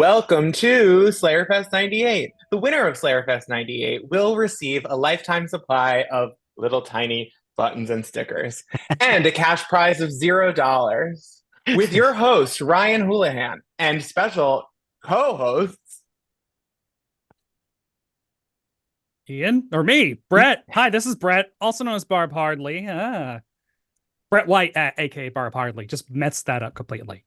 Welcome to Slayerfest 98. The winner of Slayerfest 98 will receive a lifetime supply of little tiny buttons and stickers and a cash prize of $0 with your host, Ryan Houlihan, and special co-hosts, Ian, or me, Brett. Hi, this is Brett, also known as Barb Hardley. Brett White, aka Barb Hardley. Just messed that up completely.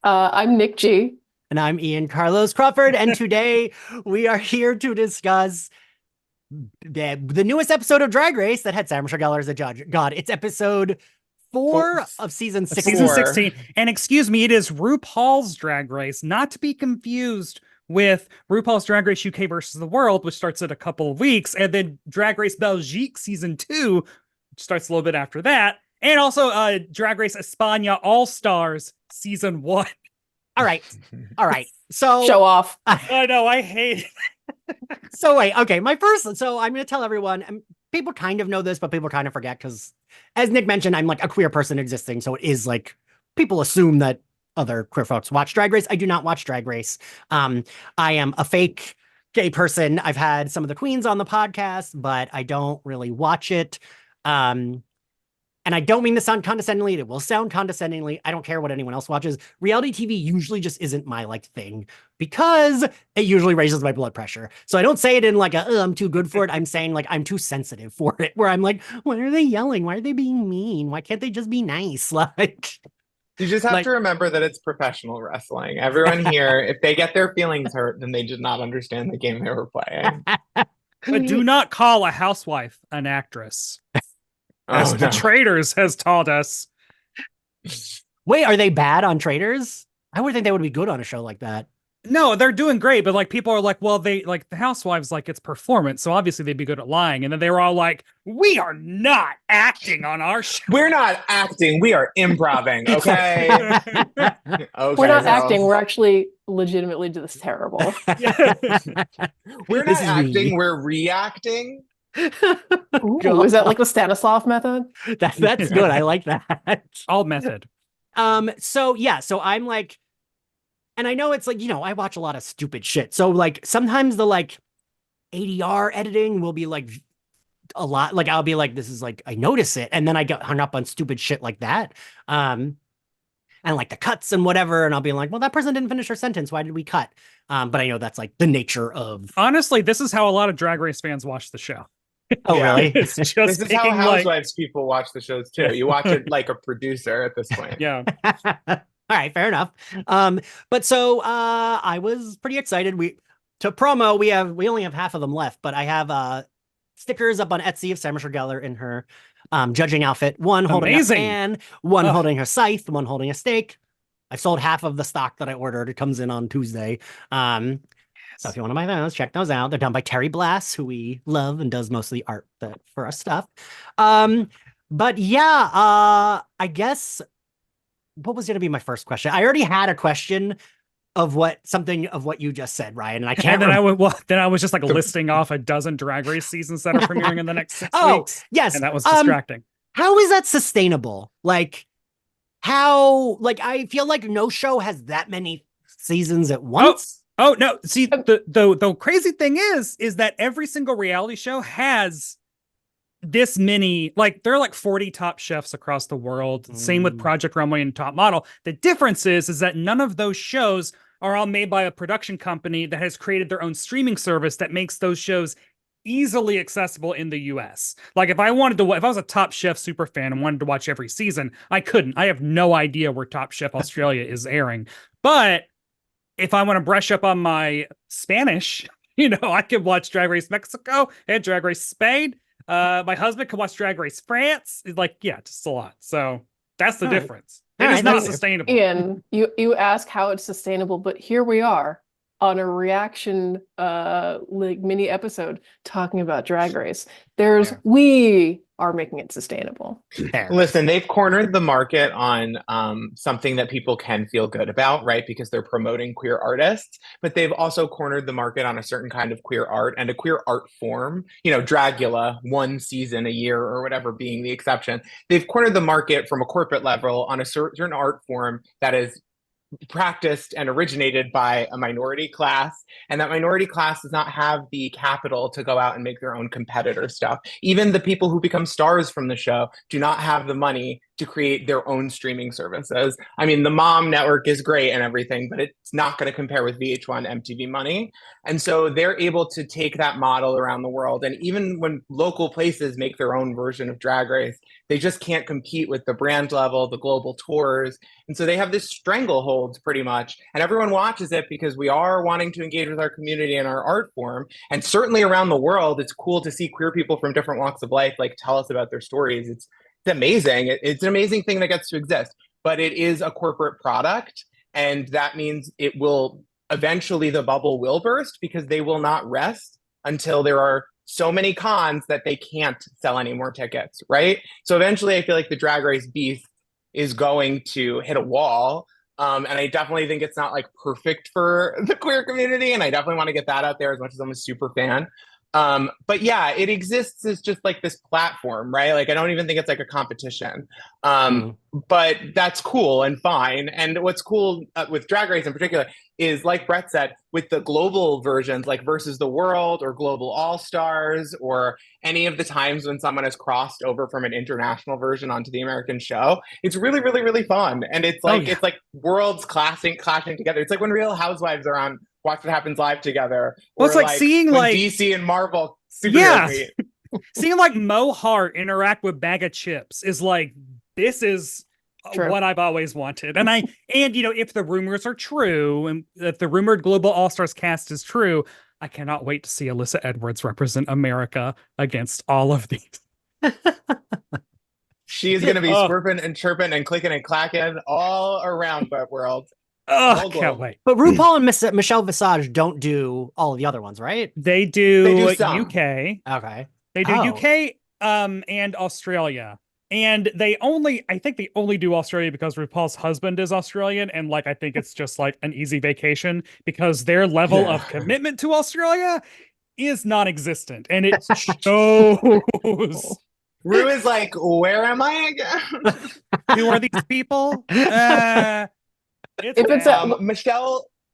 I'm Nic G. And I'm Ian Carlos Crawford, and today we are here to discuss the newest episode of Drag Race that had Sarah Michelle Gellar as a judge. God, it's episode 4 of season 16. Season 16. And excuse me, it is RuPaul's Drag Race, not to be confused with RuPaul's Drag Race UK versus the World, which starts in a couple of weeks, and then Drag Race Belgique season 2, which starts a little bit after that. And also Drag Race España All-Stars season 1. All right. So Show off. I know, I hate it. So wait, okay. So I'm going to tell everyone, and people kind of know this, but people kind of forget because, as Nic mentioned, I'm like a queer person existing. So it is like people assume that other queer folks watch Drag Race. I do not watch Drag Race. I am a fake gay person. I've had some of the queens on the podcast, but I don't really watch it. And I don't mean to sound condescendingly. It will sound condescendingly. I don't care what anyone else watches. Reality TV usually just isn't my thing because it usually raises my blood pressure. So I don't say it in like I'm too good for it. I'm saying like I'm too sensitive for it, where I'm like, why are they yelling? Why are they being mean? Why can't they just be nice? Like, you just have to remember that it's professional wrestling. Everyone here, if they get their feelings hurt, then they did not understand the game they were playing. But do not call a housewife an actress. As the Traitors has taught us. Wait, are they bad on Traitors? I would think they would be good on a show like that. No, they're doing great, but like people are like, well, they like the housewives, like it's performance, so obviously they'd be good at lying. And then they were all like, we are not acting on our show. We're not acting, we are improving, okay? We're not acting, we're actually legitimately just terrible. We're not acting, we're reacting. Ooh, is that like the Stanislav method? That's good. I like that. All method. So I'm like, and I know it's like, I watch a lot of stupid shit. So like sometimes the like ADR editing will be like a lot. Like I'll be like, this is like, I notice it. And then I get hung up on stupid shit like that. And like the cuts and whatever. And I'll be like, well, that person didn't finish her sentence. Why did we cut? But I know that's like the nature of. Honestly, this is how a lot of Drag Race fans watch the show. Oh, really? It's just this is how housewives people watch the shows too. You watch it like a producer at this point. Yeah. All right, fair enough. But so I was pretty excited. We only have half of them left, but I have stickers up on Etsy of Sarah Michelle Gellar in her judging outfit. One holding a fan, one holding her scythe, one holding a stake. I've sold half of the stock that I ordered. It comes in on Tuesday. So if you want to buy those, check those out. They're done by Terry Blass, who we love and does most of the art for our stuff. But yeah, I guess what was going to be my first question? I already had a question of what you just said, Ryan, and I can't. And then I was just like listing off a dozen Drag Race seasons that are premiering in the next 6 weeks. Yes, and that was distracting. How is that sustainable? Like, how? Like, I feel like no show has that many seasons at once. Oh no! See, the crazy thing is that every single reality show has this many. Like there are like 40 top chefs across the world. Same with Project Runway and Top Model. The difference is that none of those shows are all made by a production company that has created their own streaming service that makes those shows easily accessible in the US. Like if I was a Top Chef super fan and wanted to watch every season, I couldn't. I have no idea where Top Chef Australia is airing, but if I want to brush up on my Spanish, I could watch Drag Race Mexico and Drag Race Spain. My husband could watch Drag Race France. Like, yeah, just a lot. So that's the difference. It is not sustainable. Ian, you ask how it's sustainable, but here we are on a reaction like mini episode talking about Drag Race. We are making it sustainable. Listen, they've cornered the market on something that people can feel good about, right? Because they're promoting queer artists, but they've also cornered the market on a certain kind of queer art and a queer art form. Dragula, one season a year or whatever being the exception. They've cornered the market from a corporate level on a certain art form that is practiced and originated by a minority class, and that minority class does not have the capital to go out and make their own competitor stuff. Even the people who become stars from the show do not have the money to create their own streaming services. I mean, the Mom Network is great and everything, but it's not going to compare with VH1 MTV money. And so they're able to take that model around the world. And even when local places make their own version of Drag Race, they just can't compete with the brand level, the global tours. And so they have this stranglehold pretty much. And everyone watches it because we are wanting to engage with our community and our art form. And certainly around the world, it's cool to see queer people from different walks of life like tell us about their stories. It's amazing. It's an amazing thing that gets to exist, but it is a corporate product. And that means it will eventually, the bubble will burst because they will not rest until there are so many cons that they can't sell any more tickets, right? So eventually I feel like the Drag Race beef is going to hit a wall. And I definitely think it's not like perfect for the queer community. And I definitely want to get that out there as much as I'm a super fan. But yeah, it exists as just like this platform, right? Like, I don't even think it's like a competition. But that's cool and fine. And what's cool with Drag Race in particular is, like Brett said, with the global versions, like Versus the World or Global All Stars, or any of the times when someone has crossed over from an international version onto the American show, it's really, really, really fun. And it's like, it's like worlds clashing together. It's like when Real Housewives are on Watch What Happens Live together. Well, it's like seeing when like DC and Marvel superheroes meet. Seeing like Mo Hart interact with Bag of Chips is like, this is what I've always wanted. And you know, if the rumors are true, and if the rumored Global All-Stars cast is true, I cannot wait to see Alyssa Edwards represent America against all of these. She is going to be swerping and chirping and clicking and clacking all around that world. Oh, can't wait. But RuPaul and Michelle Visage don't do all of the other ones, right? They do some. UK. Okay. They do UK and Australia. And I think they only do Australia because RuPaul's husband is Australian. And like, I think it's just like an easy vacation because their level of commitment to Australia is non-existent. And it shows. Ru is like, where am I again? Who are these people?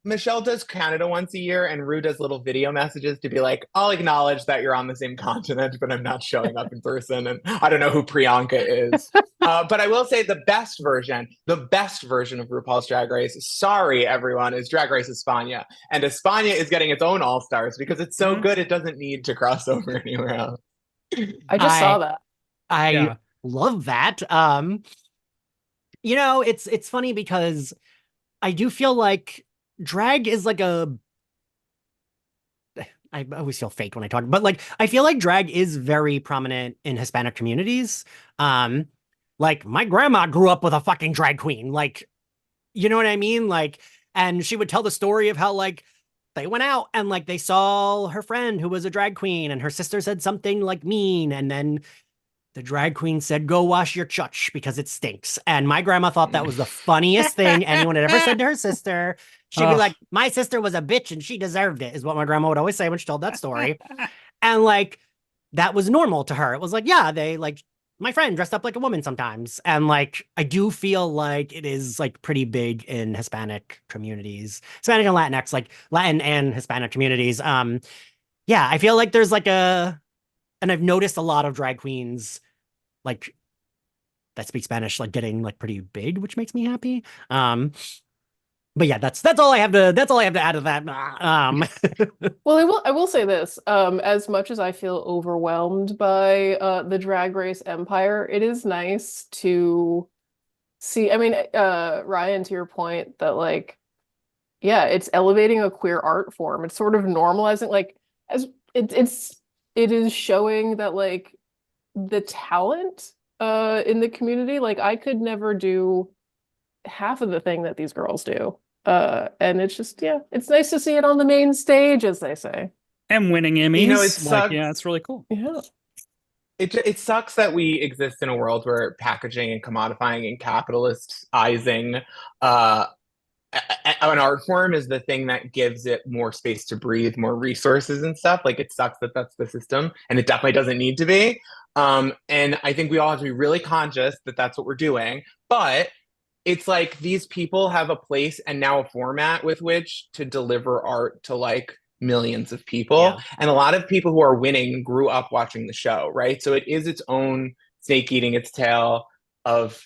Michelle does Canada once a year, and Ru does little video messages to be like, I'll acknowledge that you're on the same continent, but I'm not showing up in person, and I don't know who Priyanka is. But I will say the best version of RuPaul's Drag Race, sorry everyone, is Drag Race España. And España is getting its own All-Stars because it's so good it doesn't need to cross over anywhere else. I just saw that. I love that. You know, it's funny because I do feel like drag is like I always feel fake when I talk, but like, I feel like drag is very prominent in Hispanic communities. Like my grandma grew up with a fucking drag queen, like, you know what I mean? Like, and she would tell the story of how like they went out and like they saw her friend who was a drag queen and her sister said something like mean. And then the drag queen said, go wash your chutch because it stinks. And my grandma thought that was the funniest thing anyone had ever said to her sister. She'd be like, my sister was a bitch and she deserved it, is what my grandma would always say when she told that story. And like, that was normal to her. It was like, yeah, they like, my friend dressed up like a woman sometimes. And like, I do feel like it is like pretty big in Hispanic communities, Hispanic and Latinx, like Latin and Hispanic communities. Yeah, I feel like there's like and I've noticed a lot of drag queens like that speak Spanish, like getting like pretty big, which makes me happy. But yeah, that's all I have to add to that. Well, I will say this. As much as I feel overwhelmed by the Drag Race empire, it is nice to see. I mean, Ryan, to your point that like, yeah, it's elevating a queer art form. It's sort of normalizing, like, as it is showing that like the talent in the community, like I could never do half of the thing that these girls do. And it's just, yeah, it's nice to see it on the main stage, as they say. And winning Emmys. You know, it's like, yeah, it's really cool. Yeah. It sucks that we exist in a world where packaging and commodifying and capitalistizing an art form is the thing that gives it more space to breathe, more resources and stuff. Like, it sucks that that's the system, and it definitely doesn't need to be. And I think we all have to be really conscious that that's what we're doing. But it's like these people have a place and now a format with which to deliver art to like millions of people. Yeah. And a lot of people who are winning grew up watching the show, right? So it is its own snake eating its tail of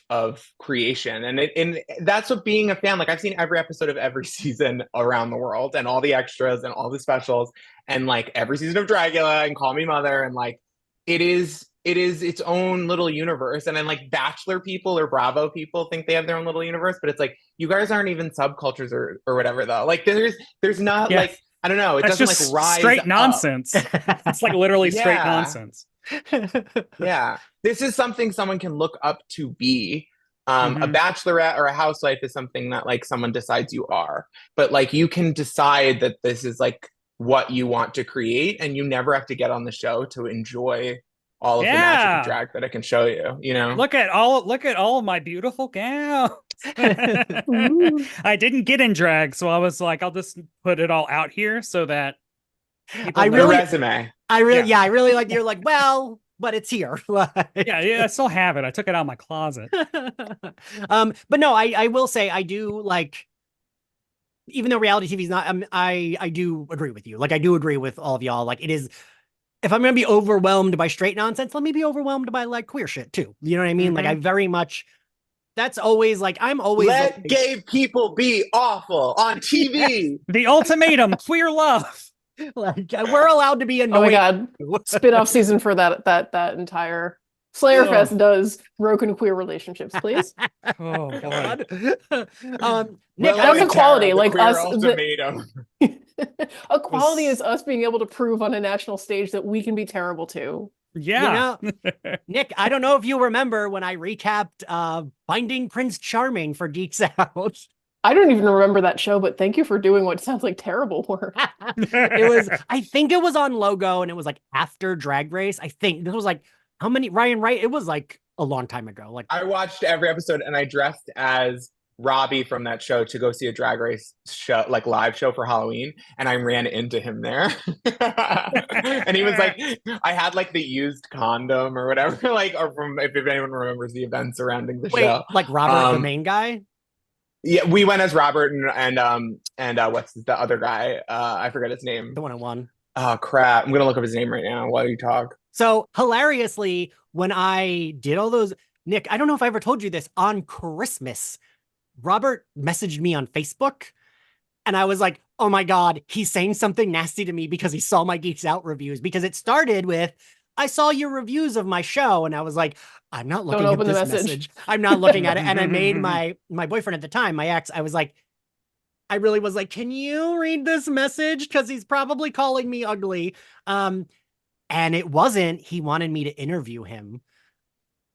creation. And that's what being a fan, like I've seen every episode of every season around the world and all the extras and all the specials and like every season of Dragula and Call Me Mother, and like it is its own little universe. And then like Bachelor people or Bravo people think they have their own little universe, but it's like you guys aren't even subcultures or whatever though. Like there's not like I don't know, it That's doesn't just like rise straight up. nonsense. It's like literally straight Yeah. nonsense. Yeah, this is something someone can look up to be. A Mhm. bachelorette or a housewife is something that like someone decides you are, but like you can decide that this is like what you want to create, and you never have to get on the show to enjoy all of the magic of drag that it can show you, you know? Look at all of my beautiful gowns. Ooh. I didn't get in drag, so I was like, I'll just put it all out here so that people I know. The really- resume. I really like you're like, well, but it's here. Like- yeah, I still have it. I took it out of my closet. But no, I will say I do like, even though reality TV is not, I do agree with you. Like I do agree with all of y'all. Like it is, if I'm gonna be overwhelmed by straight nonsense, let me be overwhelmed by like queer shit too. You know what I mean? Like I very much, that's always like, I'm always Let like, gay people be awful on TV. The ultimatum, queer love. like we're allowed to be Oh my annoyed. god. Spin-off season for that entire Slayerfest does broken queer relationships, please. Oh god. Nick, That's equality, the like queer us- ultimatum. Equality is us being able to prove on a national stage that we can be terrible too. Yeah. You know, Nick, I don't know if you remember when I recapped Finding Prince Charming for Geeks Out. I don't even remember that show, but thank you for doing what sounds like terrible work. It was, I think it was on Logo, and it was like after Drag Race. I think this was like, how many, Ryan, right? It was like a long time ago. Like I watched every episode and I dressed as Robbie from that show to go see a Drag Race show, like live show for Halloween, and I ran into him there. And he was like, I had like the used condom or whatever, like, or from if anyone remembers the events surrounding the show. like Robert, the main guy. Yeah, we went as Robert and what's the other guy? I forget his name. The one on one. Oh crap! I'm gonna look up his name right now while you talk. So hilariously, when I did all those, Nick, I don't know if I ever told you this, on Christmas, Robert messaged me on Facebook, and I was like, oh my God, he's saying something nasty to me because he saw my Geeks Out reviews, because it started with, I saw your reviews of my show, and I was like, I'm not looking at open this the message. message. I'm not looking at it. And I made my boyfriend at the time, my ex, I really was like, can you read this message? Because he's probably calling me ugly. And it wasn't. He wanted me to interview him.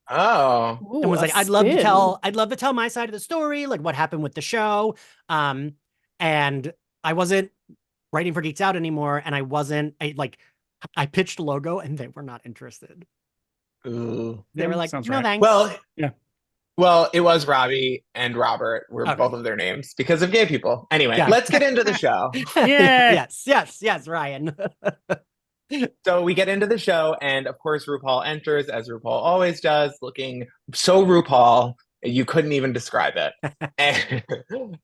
Oh, Ooh, And was a like, I'd love to spin. tell my side of the story, like what happened with the show. And I wasn't writing for Geeks Out anymore, and I pitched a Logo, and they were not interested. ooh. They were like, sounds no right. thanks. Well, Yeah. Well, it was Robbie and Robert were Okay. both of their names because of gay people. Anyway, Yeah. let's get into the show. Yeah. yes, Ryan. So we get into the show, and of course, RuPaul enters, as RuPaul always does, looking so RuPaul, you couldn't even describe it.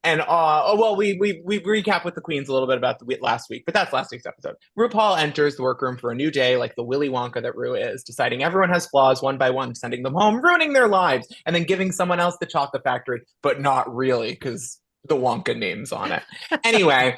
We recap with the queens a little bit about the last week, but that's last week's episode. RuPaul enters the workroom for a new day, like the Willy Wonka that Ru is, deciding everyone has flaws one by one, sending them home, ruining their lives, and then giving someone else the chocolate factory, but not really, because the Wonka name's on it. Anyway.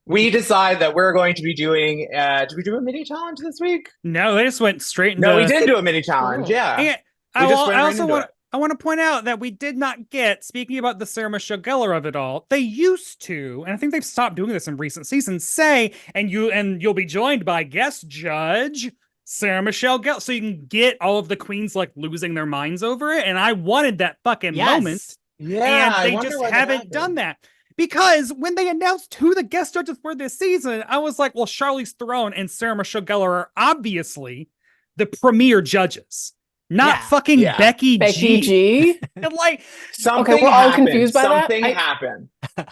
We decide that we're going to be doing, did we do a mini challenge this week? No, they just went straight into. No, we didn't do a mini challenge. Oh. Yeah. And We just went right into it. I want to point out that we did not get, speaking about the Sarah Michelle Gellar of it all, they used to, and I think they've stopped doing this in recent seasons, say, and you'll be joined by guest judge Sarah Michelle Gellar, so you can get all of the queens like losing their minds over it. And I wanted that fucking moment. Yeah. And they just haven't done that. Because when they announced who the guest judges were this season, I was like, well, Charlize Theron and Sarah Michelle Gellar are obviously the premier judges, not fucking Becky G. And like, Something Okay, we're all happened. confused by that? Something happened. It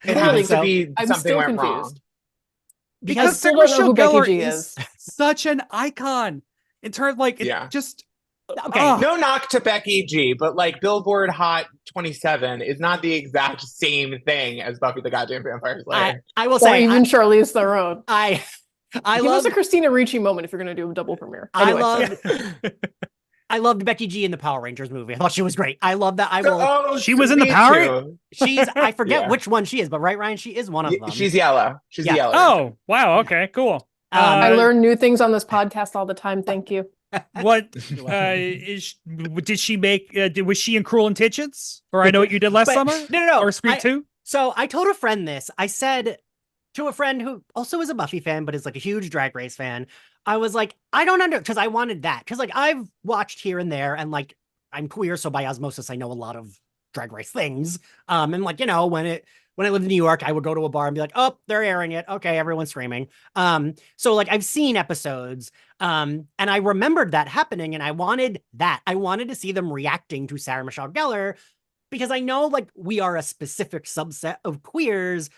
Literally, has to be I'm something still went wrong. confused. because still Sarah don't know Michelle who Becky Gellar G is such an icon in terms of like, it just, Okay. Oh. No knock to Becky G, but like Billboard Hot 27 is not the exact same thing as Buffy the Goddamn Vampire Slayer. I will Or say, even Charlize Theron. I Give us love a Christina Ricci moment if you're going to do a double premiere. I Anyway, loved I loved Becky G in the Power Rangers movie. I thought she was great. I love that. She was in the me Power too. She's I forget Yeah. which one she is, but right, Ryan, she is one of them. She's yellow. She's Yeah. the yellow. Oh, wow. Okay, cool. I learn new things on this podcast all the time. Thank you. What did she make? Was she in Cruel Intentions? Or I Know What You Did Last But- Summer? No. Or Scream 2? So I told a friend this. I said to a friend who also is a Buffy fan, but is like a huge Drag Race fan. I was like, I don't understand, because I wanted that. Because like I've watched here and there, and like I'm queer, so by osmosis I know a lot of Drag Race things. And like, you know, when I lived in New York, I would go to a bar and be like, oh, they're airing it. Okay, everyone's screaming. So like I've seen episodes, and I remembered that happening, and I wanted that. I wanted to see them reacting to Sarah Michelle Gellar, because I know like we are a specific subset of queers,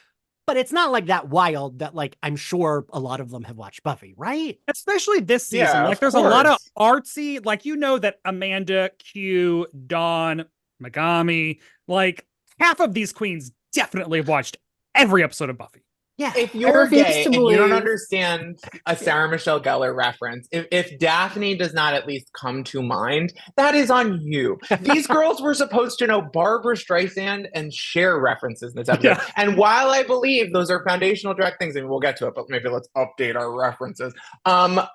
but it's not like that wild that like I'm sure a lot of them have watched Buffy, right? Especially this season. Yeah, Like of there's a lot of course. artsy, like you know that Amanda, Q, Dawn, Megami, like half of these queens definitely have watched every episode of Buffy. Yeah. If you're refuse gay to and you don't believe- understand a Sarah Michelle Gellar reference, if Daphne does not at least come to mind, that is on you. These girls were supposed to know Barbara Streisand and Cher references in this episode. Yeah. And while I believe those are foundational drag things, and we'll get to it, but maybe let's update our references.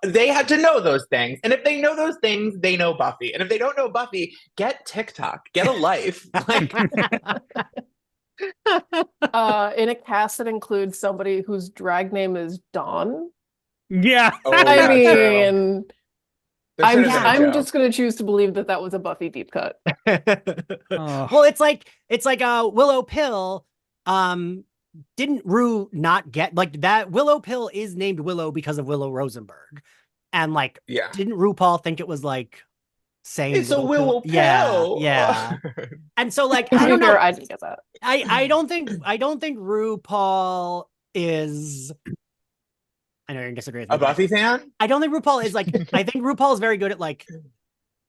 They had to know those things. And if they know those things, they know Buffy. And if they don't know Buffy, get TikTok, get a life. Like, In a cast that includes somebody whose drag name is Dawn. Yeah. oh, I yeah, true. mean, There should have been a I'm joke. just going to choose to believe that that was a Buffy deep cut. Oh. Well, it's like Willow Pill. Didn't Rue not get like that? Willow Pill is named Willow because of Willow Rosenberg, and like, Yeah. didn't RuPaul think it was like saying It's a willow pill. Yeah. And so like To I be don't know. fair, I didn't get that. I don't think RuPaul is. I know you're gonna disagree with me. A Buffy fan? I don't think RuPaul is like. I think RuPaul is very good at like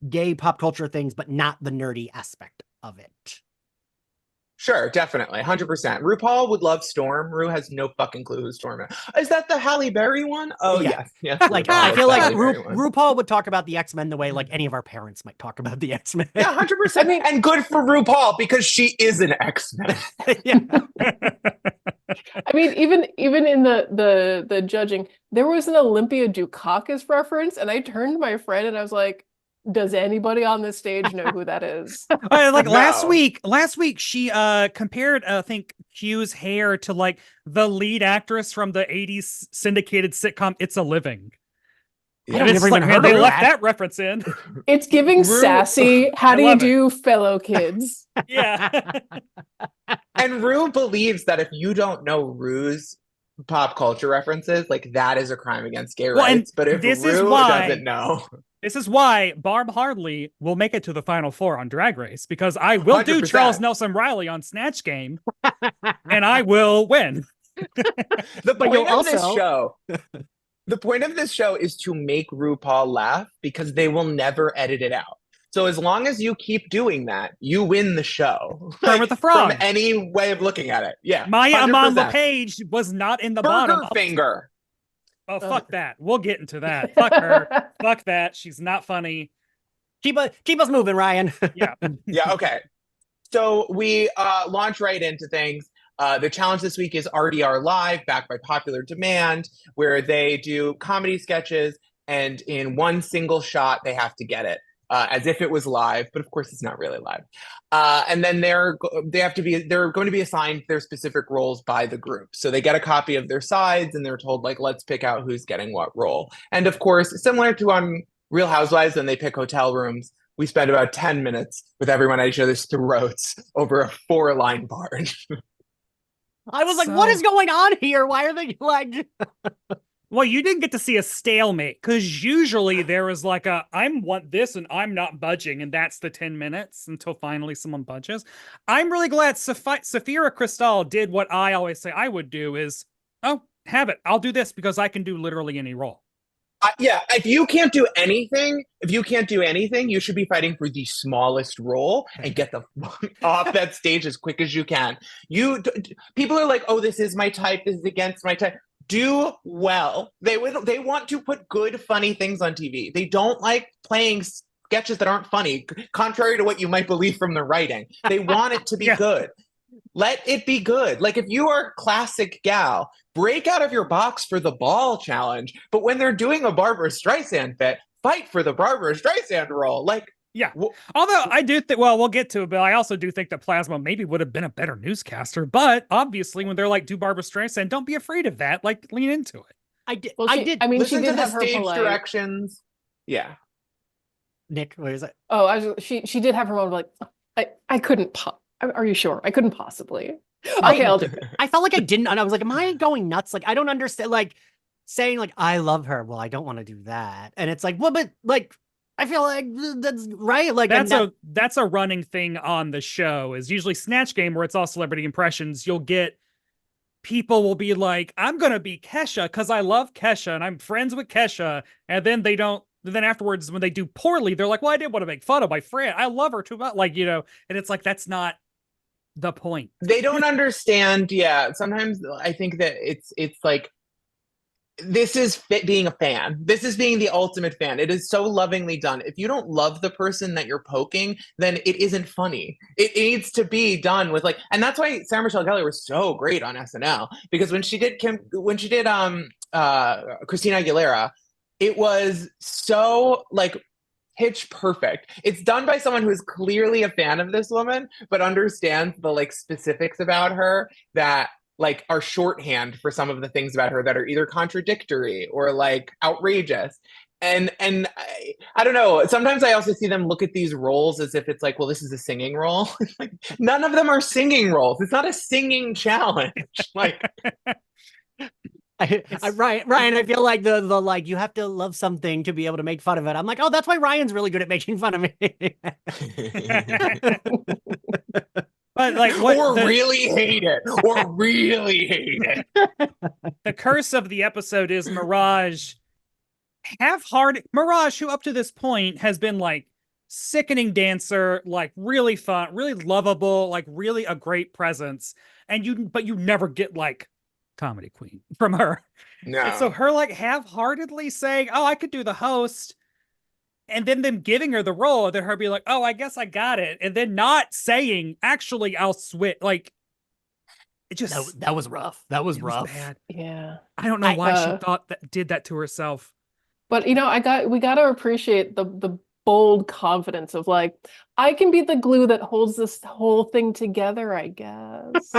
gay pop culture things, but not the nerdy aspect of it. Sure, definitely. 100%. RuPaul would love Storm. Ru has no fucking clue who Storm is. Is that the Halle Berry one? Oh, Yeah. yes. Like RuPaul I is feel the like Halle Berry one. RuPaul would talk about the X-Men the way like any of our parents might talk about the X-Men. Yeah, 100%. I mean- and good for RuPaul because she is an X-Men. Yeah. I mean, even in the judging, there was an Olympia Dukakis reference, and I turned to my friend and I was like, does anybody on this stage know who that is? Like No. last week she compared I think Q's hair to like the lead actress from the 80s syndicated sitcom It's a Living. I don't And it's never like, even man, heard they of left that. that reference in. It's giving Ru- sassy. How I do you love it. do, fellow kids? Yeah. And Ru believes that if you don't know Ru's pop culture references, like that is a crime against gay Well, and rights. But if this is Ru why- doesn't know, This is why Barb Hardley will make it to the final four on Drag Race, because I will do 100%. Charles Nelson Riley on Snatch Game and I will win. the But you'll point of this also- show, the point of this show is to make RuPaul laugh because they will never edit it out. So as long as you keep doing that, you win the show. Kermit the Frog. From any way of looking at it. Yeah. Maya 100%. Amon LePage was not in the bottom. Burger finger. Oh, fuck that. We'll get into that. Fuck her. Fuck that. She's not funny. Keep us moving, Ryan. Yeah. Yeah, okay. So we launch right into things. The challenge this week is RDR Live, backed by popular demand, where they do comedy sketches, and in one single shot, they have to get it. As if it was live, but of course it's not really live. And then they're going to be assigned their specific roles by the group. So they get a copy of their sides and they're told like, let's pick out who's getting what role. And of course, similar to on Real Housewives, when they pick hotel rooms, we spend about 10 minutes with everyone at each other's throats over a 4-line barge. I was like, what So- is going on here? Why are they like Well, you didn't get to see a stalemate because usually there is like I want this and I'm not budging, and that's the 10 minutes until finally someone budges. I'm really glad Safira Cristal did what I always say I would do is, oh, have it. I'll do this because I can do literally any role. Yeah, if you can't do anything, you should be fighting for the smallest role and get the fuck off that stage as quick as you can. People are like, "Oh, this is my type. This is against my type." Do well. They want to put good, funny things on TV. They don't like playing sketches that aren't funny, contrary to what you might believe from the writing. They want it to be good. Let it be good. Like if you are a classic gal, break out of your box for the ball challenge. But when they're doing a Barbara Streisand bit, fight for the Barbara Streisand role. Like, yeah. Although I do think, well, we'll get to it, but I also do think that Plasma maybe would have been a better newscaster. But obviously, when they're like, do Barbara Streisand, don't be afraid of that. Like, lean into it. I did. Well, I did. I mean, listen she did to have the her stage polite directions. Yeah. Nick, what is it? Oh, she did have her moment like, I couldn't. Are you sure? I couldn't possibly. Okay, I'll do it. I felt like I didn't, and I was like, am I going nuts? Like, I don't understand. Like, saying like, I love her. Well, I don't want to do that. And it's like, well, but like, I feel like that's right. Like that's a running thing on the show is usually Snatch Game where it's all celebrity impressions. You'll get people will be like, I'm going to be Kesha because I love Kesha and I'm friends with Kesha. And then they don't. Then afterwards, when they do poorly, they're like, well, I didn't want to make fun of my friend. I love her too much. Like, you know, and it's like, that's not the point. They don't understand. Yeah. Sometimes I think that it's like, this is being a fan. This is being the ultimate fan. It is so lovingly done. If you don't love the person that you're poking, then it isn't funny. It needs to be done with like, and that's why Sarah Michelle Gellar was so great on SNL, because when she did Christina Aguilera, it was so like pitch perfect. It's done by someone who is clearly a fan of this woman, but understands the like specifics about her that like are shorthand for some of the things about her that are either contradictory or like outrageous. And I don't know. Sometimes I also see them look at these roles as if it's like, well, this is a singing role. Like none of them are singing roles. It's not a singing challenge. Like Ryan, I feel like the like you have to love something to be able to make fun of it. I'm like, oh, that's why Ryan's really good at making fun of me. But like, what really hate it, or really hate it. The curse of the episode is Mirage. Mirage, who up to this point has been like sickening dancer, like really fun, really lovable, like really a great presence, but you never get like comedy queen from her. No. And so her like half-heartedly saying, "Oh, I could do the host." And then them giving her the role, and then her be like, oh, I guess I got it. And then not saying, actually, I'll switch. Like, it just... That was rough. That was rough. Bad. Yeah. I don't know why she did that to herself. But, you know, we got to appreciate the bold confidence of like, I can be the glue that holds this whole thing together, I guess.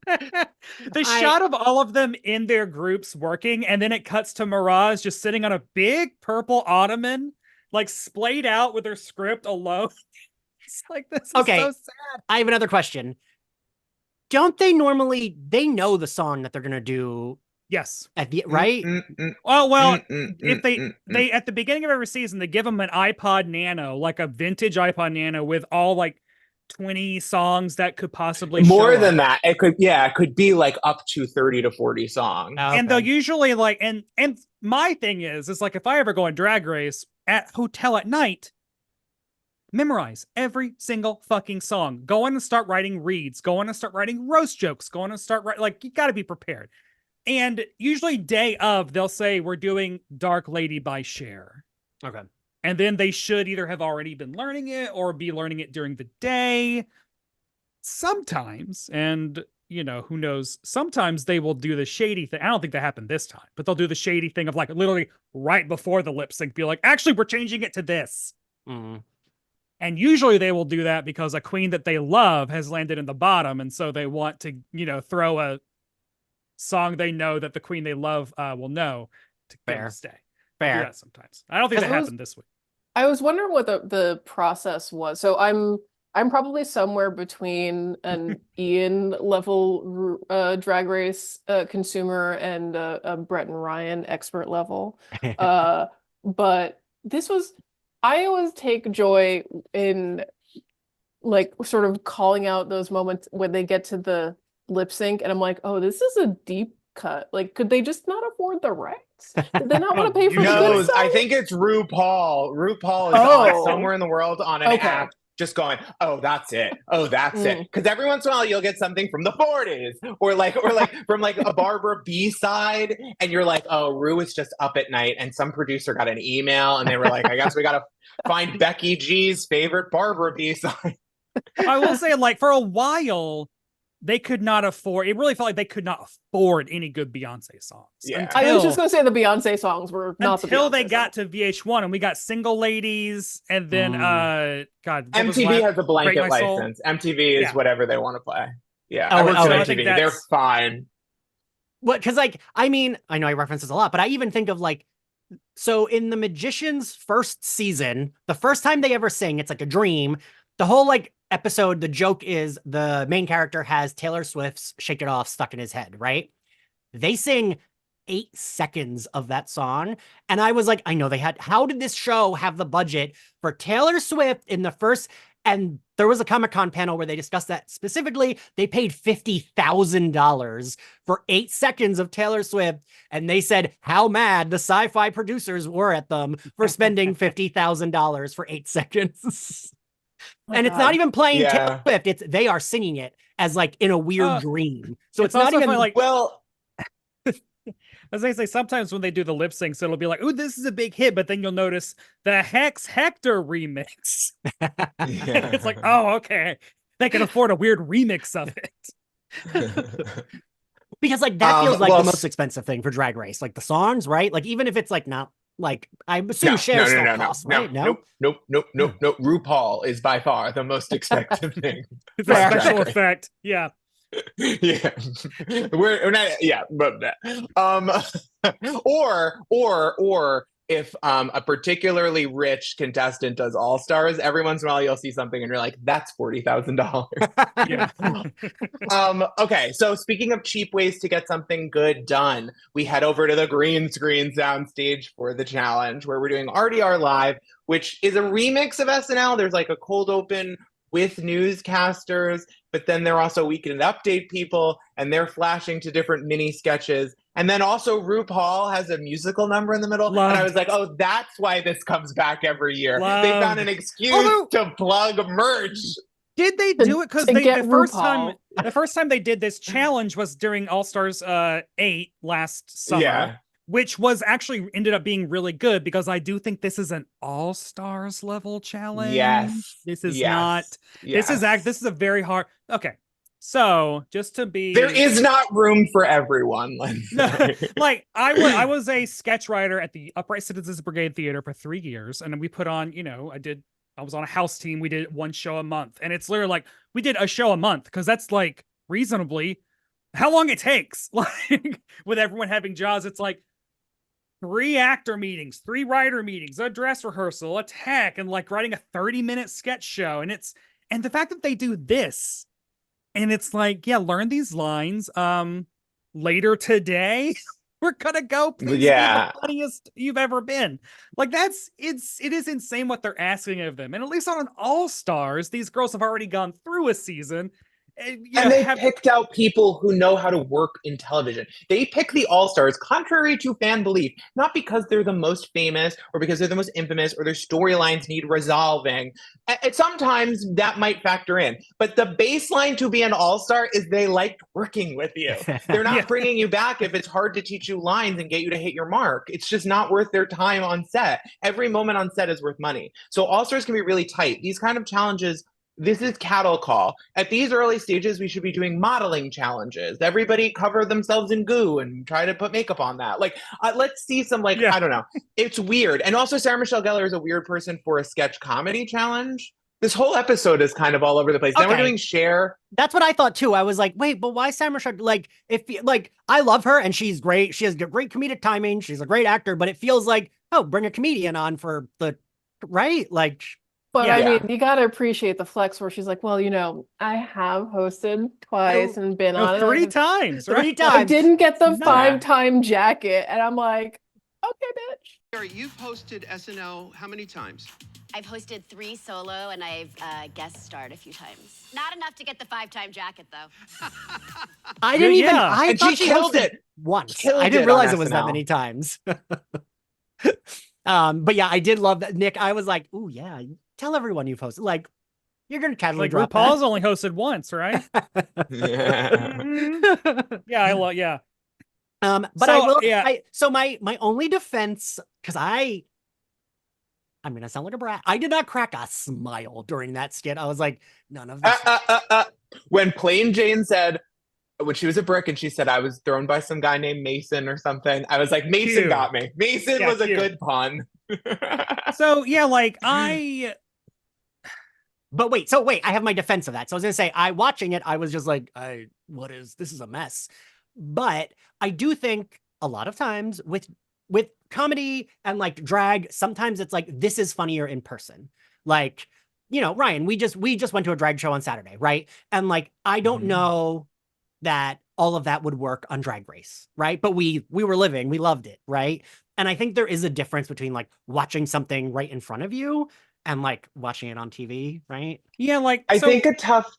The shot of all of them in their groups working, and then it cuts to Mirage just sitting on a big purple ottoman, like splayed out with her script alone. It's like, this is so sad. I have another question. Don't they normally, they know the song that they're going to do? Yes. At the right? If they at the beginning of every season, they give them an iPod Nano, like a vintage iPod Nano with all like 20 songs that could possibly more than that. It could be like up to 30 to 40 songs. Okay. And they'll usually like, and my thing is like, if I ever go on Drag Race at hotel at night, memorize every single fucking song. Go on and start writing reads. Go on and start writing roast jokes. Go on and start writing, like, you got to be prepared. And usually day of, they'll say, we're doing Dark Lady by Cher. Okay. And then they should either have already been learning it or be learning it during the day. Sometimes, and, you know, who knows, sometimes they will do the shady thing. I don't think that happened this time, but they'll do the shady thing of like literally right before the lip sync, be like, actually, we're changing it to this. Mm. And usually they will do that because a queen that they love has landed in the bottom. And so they want to, you know, throw a song they know that the queen they love will know to get them to stay. Fair. Yeah, sometimes. I don't think that happened this week. I was wondering what the process was. So I'm probably somewhere between an Ian level Drag Race consumer and a Brett and Ryan expert level. But this was, I always take joy in like sort of calling out those moments when they get to the lip sync and I'm like, oh, this is a deep cut? Like, could they just not afford the rights? Did they not want to pay for the No, good stuff? I think it's RuPaul. RuPaul is Oh. on somewhere in the world on an Okay. app just going, oh, that's it. Oh, that's it. Because every once in a while you'll get something from the 40s or like from like a Barbara B side. And you're like, oh, Ru is just up at night. And some producer got an email and they were like, I guess we got to find Becky G's favorite Barbara B side. I will say, like, for a while, they could not afford, it really felt like they could not afford any good Beyonce songs. Yeah. I was just going to say the Beyonce songs were not the until Beyonce they got songs. to VH1 and we got Single Ladies and then, God. what was MTV last- has a blanket Break My Soul? license. MTV is Yeah. whatever they want to play. Yeah. Oh, I worked oh, at I think MTV. They're that's- fine. What? Because like, I mean, I know I reference this a lot, but I even think of like, so in The Magician's first season, the first time they ever sing, it's like a dream. The whole like episode, the joke is the main character has Taylor Swift's Shake It Off stuck in his head, right? They sing 8 seconds of that song. And I was like, I know they had, how did this show have the budget for Taylor Swift in the first, and there was a Comic-Con panel where they discussed that specifically. They paid $50,000 for 8 seconds of Taylor Swift. And they said how mad the sci-fi producers were at them for spending $50,000 for 8 seconds. And it's not even playing Taylor Swift. It's they are singing it as like in a weird dream. So it's not also even funny, like, Well, as they say, sometimes when they do the lip syncs, it'll be like, "Ooh, this is a big hit," but then you'll notice the Hex Hector remix. It's like, oh, okay, they can afford a weird remix of it. because like that feels like well, the most expensive thing for Drag Race, like the songs, right? Like even if it's like not like I assume no, shares no, still no, no, costs, no, right? No, nope. RuPaul is by far the most expensive thing. It's a Fair. special effect. Yeah. Yeah, we're not. Yeah, but or if a particularly rich contestant does All Stars, every once in a while you'll see something and you're like, that's $40,000. Yeah. Okay, so speaking of cheap ways to get something good done, we head over to the green screen soundstage for the challenge where we're doing RDR Live, which is a remix of SNL. There's like a cold open with newscasters, but then they're also Weekend Update people, and they're flashing to different mini sketches. And then also RuPaul has a musical number in the middle. Loved. And I was like, oh, that's why this comes back every year. Loved. They found an excuse Although- to plug merch. Did they do it because to get the RuPaul. first time they did this challenge was during All Stars 8 last summer, Yeah. which was actually ended up being really good because I do think this is an All Stars level challenge. Yes. This is Yes. not. Yes. This is a very hard. Okay. So just to be There is not room for everyone. No, like I was a sketch writer at the Upright Citizens Brigade Theater for 3 years, and we put on, I was on a house team. We did one show a month, and it's literally like we did a show a month because that's like reasonably how long it takes. Like with everyone having jobs, it's like 3 actor meetings, 3 writer meetings, a dress rehearsal, a tech, and like writing a 30-minute sketch show. And the fact that they do this, and it's like, yeah, learn these lines. Later today, we're gonna go. Please be the funniest you've ever been. Like it is insane what they're asking of them. And at least on an All Stars, these girls have already gone through a season. And they picked out people who know how to work in television. They pick the All-Stars, contrary to fan belief, not because they're the most famous or because they're the most infamous or their storylines need resolving. Sometimes that might factor in. But the baseline to be an All-Star is they liked working with you. They're not bringing you back if it's hard to teach you lines and get you to hit your mark. It's just not worth their time on set. Every moment on set is worth money. So All-Stars can be really tight. These kind of challenges, this is cattle call. At these early stages, we should be doing modeling challenges. Everybody cover themselves in goo and try to put makeup on that. Like, let's see some, I don't know. It's weird. And also, Sarah Michelle Gellar is a weird person for a sketch comedy challenge. This whole episode is kind of all over the place. Then we're doing Cher. That's what I thought too. I was like, wait, but why Sarah Michelle? Like, I love her and she's great. She has great comedic timing. She's a great actor, but it feels like, oh, bring a comedian on for the, right? Like, but I mean, you got to appreciate the flex where she's like, well, I have hosted twice and been on 3 times. 3 times. I didn't get the 5-time jacket. And I'm like, okay, bitch. Sarah, you've hosted SNL how many times? I've hosted 3 solo and I've guest starred a few times. Not enough to get the 5-time jacket though. I didn't even. And thought she killed hosted it. once. Killed I didn't it realize on it was that SNL. many times. But yeah, I did love that. Nick, I was like, "Ooh, yeah, tell everyone you've hosted." Like, you're gonna casually Like drop RuPaul's that. only hosted once, right? Yeah. Yeah, I love. Yeah. But So, I will. yeah. So my only defense, because I'm gonna sound like a brat. I did not crack a smile during that skit. I was like, none of this. When Plain Jane said, when she was a brick and she said I was thrown by some guy named Mason or something, I was like, Mason Cute. got me. Mason Yeah, was a cute. good pun. So yeah, like But wait, I have my defense of that. So I was gonna say, watching it, I was just like, this is a mess. But I do think a lot of times with comedy and like drag, sometimes it's like, this is funnier in person. Like, Ryan, we just went to a drag show on Saturday, right? And like, I don't know that all of that would work on Drag Race, right? But we were living, we loved it, right? And I think there is a difference between like watching something right in front of you and like watching it on TV, right? yeah, like I think a tough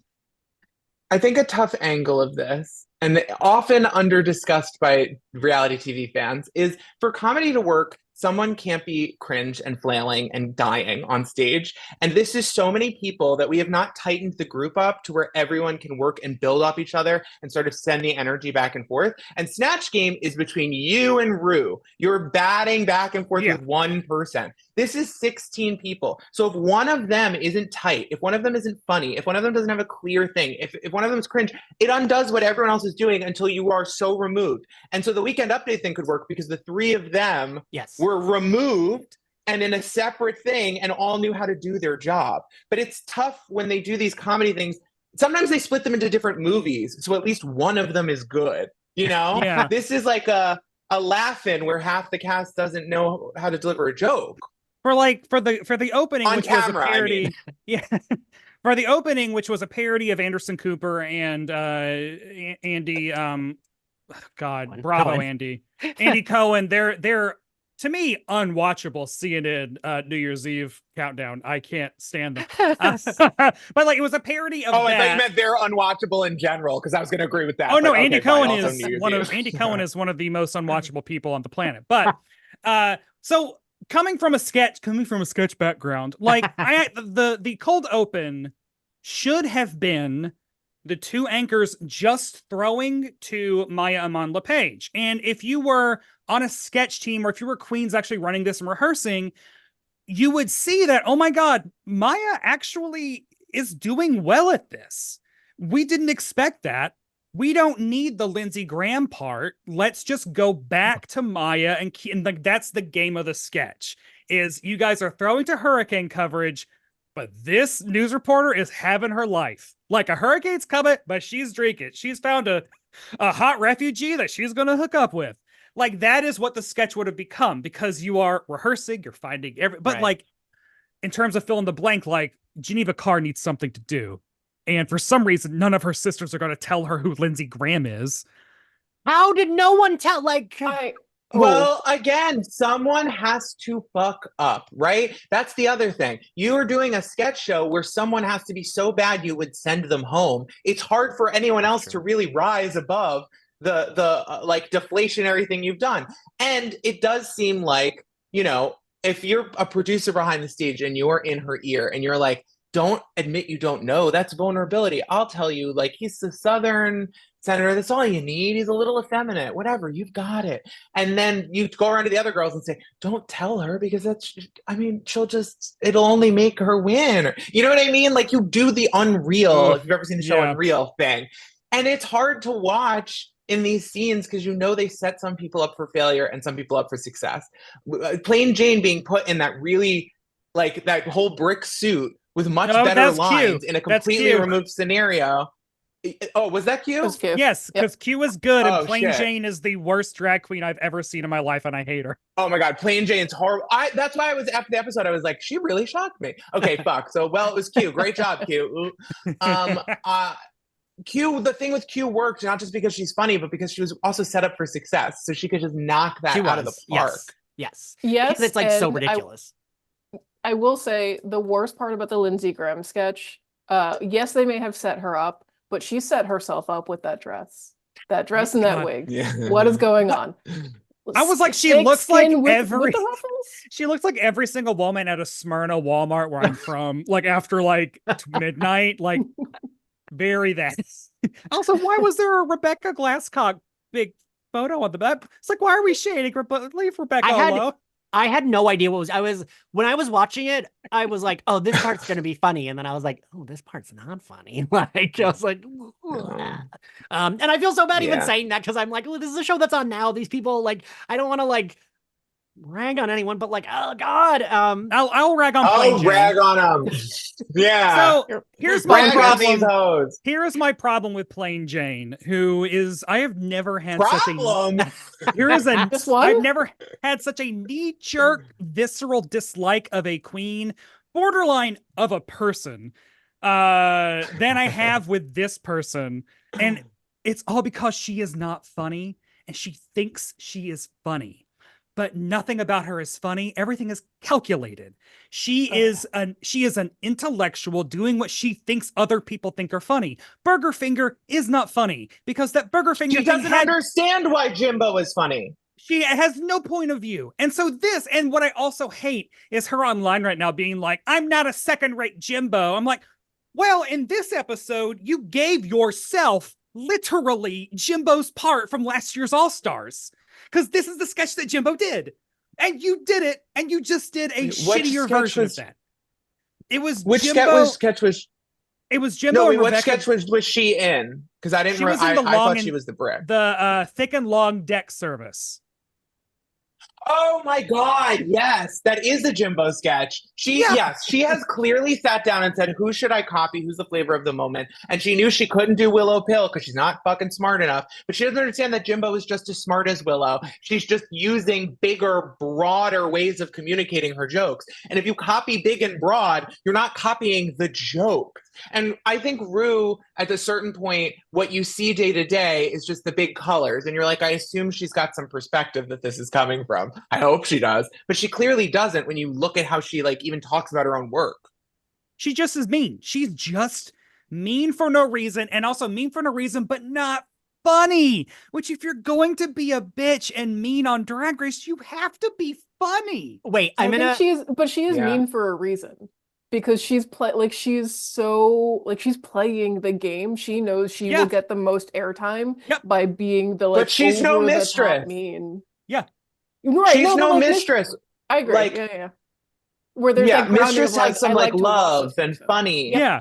angle of this, and often under discussed by reality TV fans, is for comedy to work, someone can't be cringe and flailing and dying on stage. And this is so many people that we have not tightened the group up to where everyone can work and build off each other and sort of send the energy back and forth. And Snatch Game is between you and Rue. You're batting back and forth with one person. This is 16 people. So if one of them isn't tight, if one of them isn't funny, if one of them doesn't have a clear thing, if one of them is cringe, it undoes what everyone else is doing until you are so removed. And so the Weekend Update thing could work because the three of them were removed and in a separate thing and all knew how to do their job. But it's tough when they do these comedy things. Sometimes they split them into different movies, so at least one of them is good. Yeah. This is like a laugh-in where half the cast doesn't know how to deliver a joke. For the opening, On which camera, was a parody, I mean. yeah. For the opening, which was a parody of Anderson Cooper and Andy, God, bravo, Cohen. Andy Cohen. They're to me unwatchable CNN New Year's Eve countdown. I can't stand them. But like it was a parody of that. I thought you meant they're unwatchable in general, because I was going to agree with that. Oh no, but, Andy okay, fine. Cohen Also is New Year's one Eve. of Andy Cohen is one of the most unwatchable people on the planet. But so coming from a sketch background, like the cold open should have been the two anchors just throwing to Maya Amon LePage. And if you were on a sketch team or if you were queens actually running this and rehearsing, you would see that, oh my God, Maya actually is doing well at this. We didn't expect that. We don't need the Lindsey Graham part. Let's just go back to Maya and like that's the game of the sketch. Is you guys are throwing to hurricane coverage, but this news reporter is having her life. Like a hurricane's coming, but she's drinking. She's found a hot refugee that she's going to hook up with. Like that is what the sketch would have become because you are rehearsing, you're finding but like in terms of fill in the blank, like Geneva Carr needs something to do. And for some reason, none of her sisters are going to tell her who Lindsey Graham is. How did no one tell? Like, well, again, someone has to fuck up, right? That's the other thing. You are doing a sketch show where someone has to be so bad you would send them home. It's hard for anyone else to really rise above the like deflationary thing you've done. And it does seem like, if you're a producer behind the stage and you're in her ear and you're like, don't admit you don't know, that's vulnerability. I'll tell you, like, he's the Southern senator. That's all you need. He's a little effeminate, whatever. You've got it. And then you go around to the other girls and say, don't tell her because it'll only make her win. You know what I mean? Like you do the unreal, if you've ever seen the show Unreal thing. And it's hard to watch in these scenes because they set some people up for failure and some people up for success. Plain Jane being put in that really, like that whole brick suit with much better lines in a completely removed scenario. Oh, was that Q? Was Q. Yes, because Q is good and Plain shit. Jane is the worst drag queen I've ever seen in my life, and I hate her. Oh my God, Plain Jane's horrible. That's why I was after the episode, I was like, she really shocked me. Okay, fuck. So, well, it was Q. Great job, Q. Q, the thing with Q worked not just because she's funny, but because she was also set up for success. So she could just knock that out of the park. Yes. Yes. It's like so ridiculous. I will say the worst part about the Lindsey Graham sketch, yes, they may have set her up, but she set herself up with that dress. That dress and that God. wig. Yeah. What is going on? I was like, she Thick looks like skin with every the ruffles? she looks like every single woman at a Smyrna Walmart where I'm from, like after like midnight, like very that. Also, why was there a Rebecca Glasscock big photo on the back? It's like, why are we shading? Leave Rebecca alone. I had no idea what was. When I was watching it, I was like, "Oh, this part's gonna be funny," and then I was like, "Oh, this part's not funny." Like I was like, and I feel so bad even saying that because I'm like, "Oh, this is a show that's on now. These people like, I don't want to like rag on anyone, but like, oh god, I'll rag on Plain Jane. Rag on them. Yeah. So here's my Rag on these problem. hoes. Here is my problem with Plain Jane, who is I have never had Problem. here is a This one? I've never had such a knee-jerk, visceral dislike of a queen, borderline of a person, than I have with this person. And it's all because she is not funny and she thinks she is funny. But nothing about her is funny. Everything is calculated. She is an intellectual doing what she thinks other people think are funny. Burger Finger is not funny because that Burger Finger She doesn't understand why Jimbo is funny. She has no point of view. And so and what I also hate is her online right now being like, I'm not a second-rate Jimbo. I'm like, well, in this episode, you gave yourself literally Jimbo's part from last year's All-Stars. Because this is the sketch that Jimbo did. And you did it, and you just did a shittier version of that. It was Jimbo. Sketch was It was Jimbo no, and what Rebecca. sketch was she in? Because I didn't. I thought she was the brick. The thick and long deck service. Oh my God! Yes, that is a Jimbo sketch. She has clearly sat down and said, "Who should I copy? Who's the flavor of the moment?" And she knew she couldn't do Willow Pill because she's not fucking smart enough. But she doesn't understand that Jimbo is just as smart as Willow. She's just using bigger, broader ways of communicating her jokes. And if you copy big and broad, you're not copying the joke. And I think Rue, at a certain point, what you see day to day is just the big colors. And you're like, I assume she's got some perspective that this is coming from. I hope she does. But she clearly doesn't when you look at how she like even talks about her own work. She just is mean. She's just mean for no reason, and also mean for no reason, but not funny. Which if you're going to be a bitch and mean on Drag Race, you have to be funny. Wait, She is mean for a reason. Because she's she's playing the game. She knows she will get the most airtime by being the but she's no mistress. Mean. Yeah. Right. She's no mistress. I agree. Like, yeah. Where there's Mistress has some love and funny. Yeah.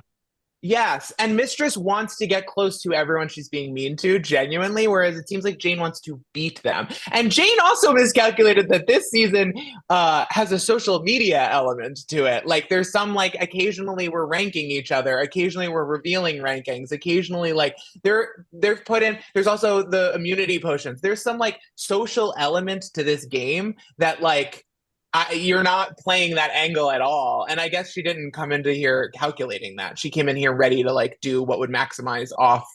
Yes, and Mistress wants to get close to everyone she's being mean to, genuinely, whereas it seems like Jane wants to beat them. And Jane also miscalculated that this season has a social media element to it. Like, there's some, like, occasionally we're ranking each other, occasionally we're revealing rankings, occasionally, like, they're put in, there's also the immunity potions. There's some, like, social element to this game that, like, you're not playing that angle at all. And I guess she didn't come into here calculating that. She came in here ready to like do what would maximize off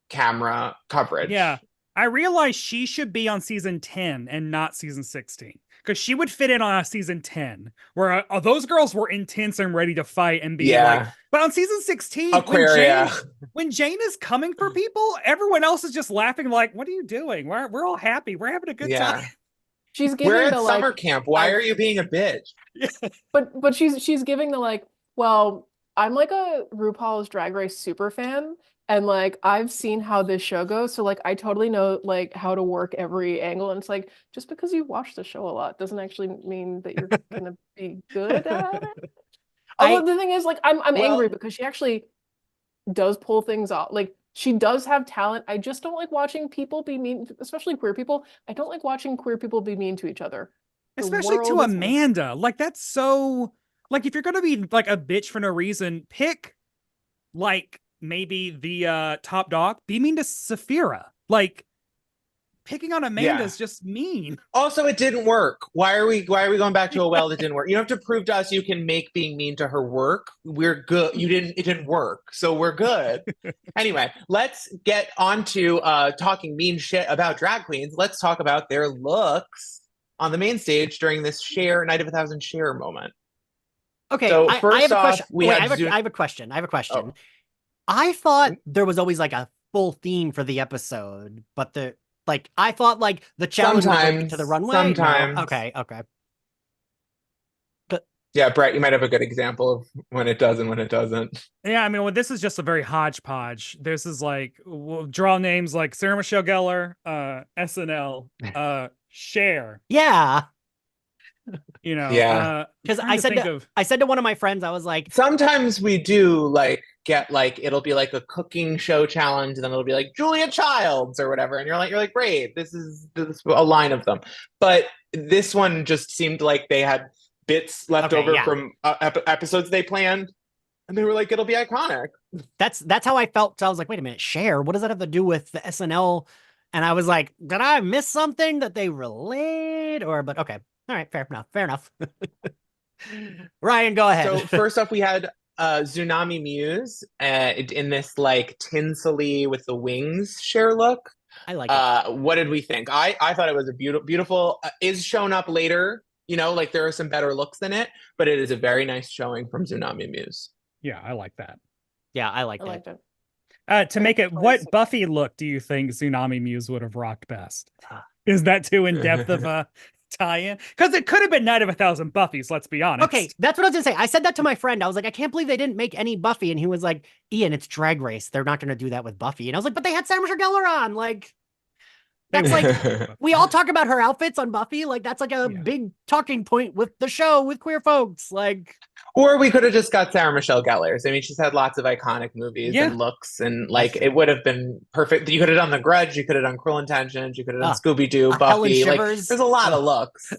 camera coverage. Yeah. I realized she should be on season 10 and not season 16. Because she would fit in on a season 10 where those girls were intense and ready to fight and be like, but on season 16, when Jane is coming for people, everyone else is just laughing like, what are you doing? We're all happy. We're having a good time. She's giving We're at the summer camp. Why are you being a bitch? But she's giving the like, well, I'm like a RuPaul's Drag Race super fan, and like I've seen how this show goes, so like I totally know like how to work every angle. And it's like, just because you watch the show a lot doesn't actually mean that you're gonna be good at it. Although the thing is, like, I'm angry because she actually does pull things off. Like, she does have talent. I just don't like watching people be mean, especially queer people. I don't like watching queer people be mean to each other. Especially to Amanda. Like, that's so... Like, if you're going to be, like, a bitch for no reason, pick, like, maybe the top dog. Be mean to Saphira. Like, picking on Amanda is just mean. Also, it didn't work. Why are we going back to a well that didn't work? You don't have to prove to us you can make being mean to her work. We're good. It didn't work. So we're good. Anyway, let's get on to talking mean shit about drag queens. Let's talk about their looks on the main stage during this Night of 1,000 share moment. Okay, so I have a question. I have a question. Oh. I thought there was always like a full theme for the episode, but I thought like the challenge was linked to the runway. Sometimes. No? Okay. Yeah, Brett, you might have a good example of when it does and when it doesn't. Yeah, I mean, well, this is just a very hodgepodge. This is like, we'll draw names like Sarah Michelle Gellar, SNL, Cher. Yeah. Yeah. Because I said to one of my friends, I was like, sometimes we do like get like it'll be like a cooking show challenge, and then it'll be like Julia Childs or whatever, and you're like, great, this is a line of them. But this one just seemed like they had bits left over from episodes they planned, and they were like, it'll be iconic. That's how I felt. So I was like, wait a minute, Cher, what does that have to do with the SNL? And I was like, did I miss something that they relate? But okay. All right, fair enough. Ryan, go ahead. So first off, we had Tsunami Muse in this like tinsely with the wings Cher look. I like it. What did we think? I thought it was a beautiful is shown up later. Like there are some better looks than it, but it is a very nice showing from Tsunami Muse. Yeah, I like that. Yeah, I liked it. To make it, what Buffy look do you think Tsunami Muse would have rocked best? Is that too in depth of a tie-in? Because it could have been Night of 1,000 Buffys, let's be honest. Okay, that's what I was gonna say. I said that to my friend. I was like, I can't believe they didn't make any Buffy. And he was like, Ian, it's Drag Race. They're not gonna do that with Buffy. And I was like, but they had Sarah Michelle Gellar on. Like, that's like, we all talk about her outfits on Buffy. Like, that's like a big talking point with the show with queer folks. Like, or we could have just got Sarah Michelle Gellar. I mean, she's had lots of iconic movies and looks, and like it would have been perfect. You could have done The Grudge, you could have done Cruel Intentions, you could have done Scooby Doo, Buffy. Like, there's a lot of looks.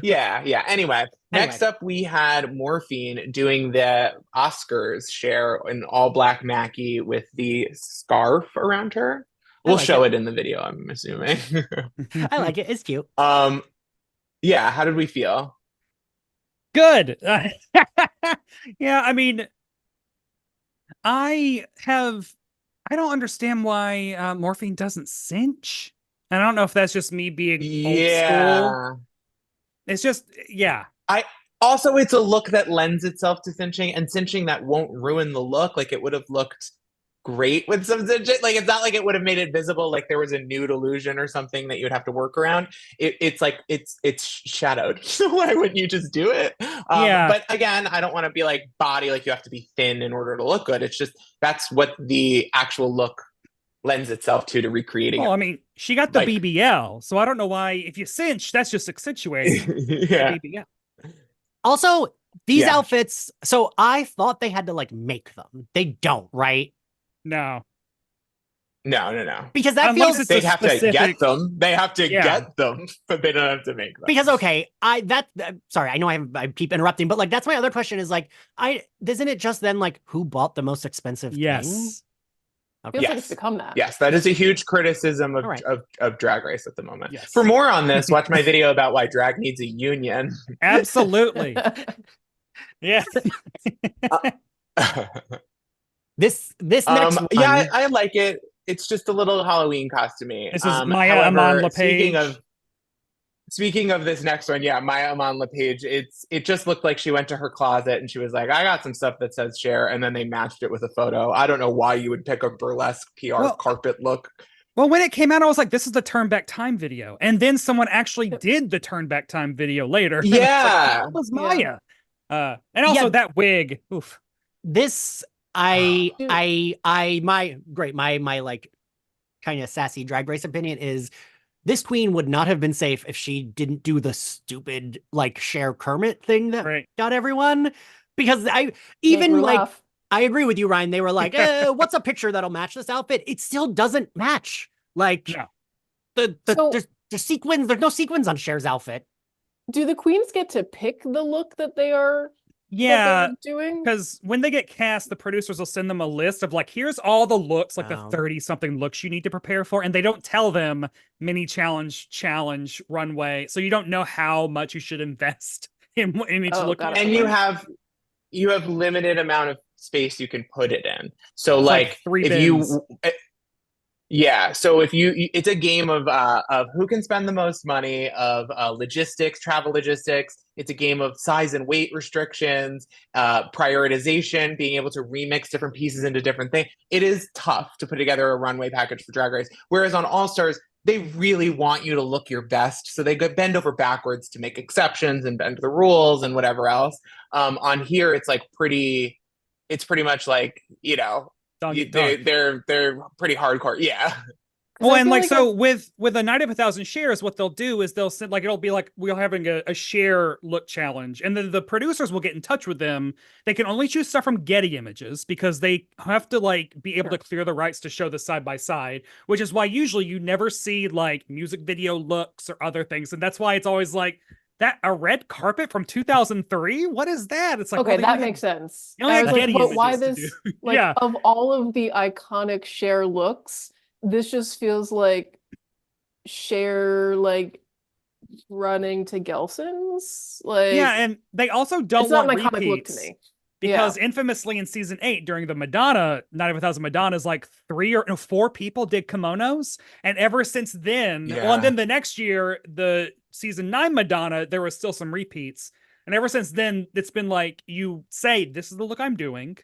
Yeah. Anyway, next up we had Morphine doing the Oscars Cher in all black Mackie with the scarf around her. We'll show it in the video, I'm assuming. I like it. It's cute. Yeah. How did we feel? Good. Yeah, I mean, I don't understand why Morphine doesn't cinch. And I don't know if that's just me being old school. It's just, Also, it's a look that lends itself to cinching, and cinching that won't ruin the look. Like, it would have looked great with some cinching. Like, it's not like it would have made it visible like there was a nude illusion or something that you would have to work around. It's like it's shadowed. So why wouldn't you just do it? But again, I don't want to be like body, like you have to be thin in order to look good. It's just that's what the actual look lends itself to recreating it. I mean, she got the BBL, so I don't know why if you cinch, that's just accentuating. BBL. Also, these outfits, so I thought they had to like make them. They don't, right? No. Because that feels they'd have to get them. They have to get them, but they don't have to make them. Because sorry, I know I keep interrupting, but like that's my other question is like, isn't it just then like who bought the most expensive thing? Okay. Feels like it's become that. Yes, that is a huge criticism of Drag Race at the moment. Yes. For more on this, watch my video about why drag needs a union. Absolutely. Yeah. This next one. Yeah, I like it. It's just a little Halloween costumey. This is Maya Iman LePage. Speaking of this next one, Maya Iman LePage, it just looked like she went to her closet and she was like, I got some stuff that says Cher, and then they matched it with a photo. I don't know why you would pick a burlesque PR carpet look. Well, when it came out, I was like, this is the Turn Back Time video. And then someone actually did the Turn Back Time video later. Yeah. That was Maya. And also that wig. Oof. This my like kind of sassy Drag Race opinion is this queen would not have been safe if she didn't do the stupid like Cher Kermit thing that got everyone, because I agree with you, Ryan. They were like, what's a picture that'll match this outfit? It still doesn't match. Like there's sequins. There's no sequins on Cher's outfit. Do the queens get to pick the look that they are? Doing, because when they get cast, the producers will send them a list of like, here's all the looks, like the 30-something looks you need to prepare for, and they don't tell them mini challenge, runway, so you don't know how much you should invest in each look. And you have limited amount of space you can put it in. So like if you Yeah, so if it's a game of who can spend the most money, of logistics, travel logistics. It's a game of size and weight restrictions, prioritization, being able to remix different pieces into different things. It is tough to put together a runway package for Drag Race. Whereas on All Stars, they really want you to look your best, so they go bend over backwards to make exceptions and bend the rules and whatever else. On here, it's like pretty. It's pretty much like Dog eat they dog. they're pretty hardcore. Yeah. Well, I and feel like like so with a night of 1,000 shares, what they'll do is they'll send like it'll be like we're having a share look challenge, and then the producers will get in touch with them. They can only choose stuff from Getty Images because they have to like be able to clear the rights to show the side by side, which is why usually you never see like music video looks or other things, and that's why it's always like that a red carpet from 2003. What is that? It's like okay, well, they that only makes sense. they only I had was like, Getty but why Images to this? do. Like, Yeah. of all of the iconic Cher looks, this just feels like Cher like running to Gelson's. Like, Yeah, and they also don't it's not want an iconic look to repeats. me. Because infamously in season 8, during the Madonna Night of 1,000 Madonnas, like 4 people did kimonos, and ever since then, well, and Yeah. then the next year, the season 9 Madonna, there was still some repeats, and ever since then, it's been like you say, "This is the look I'm doing,"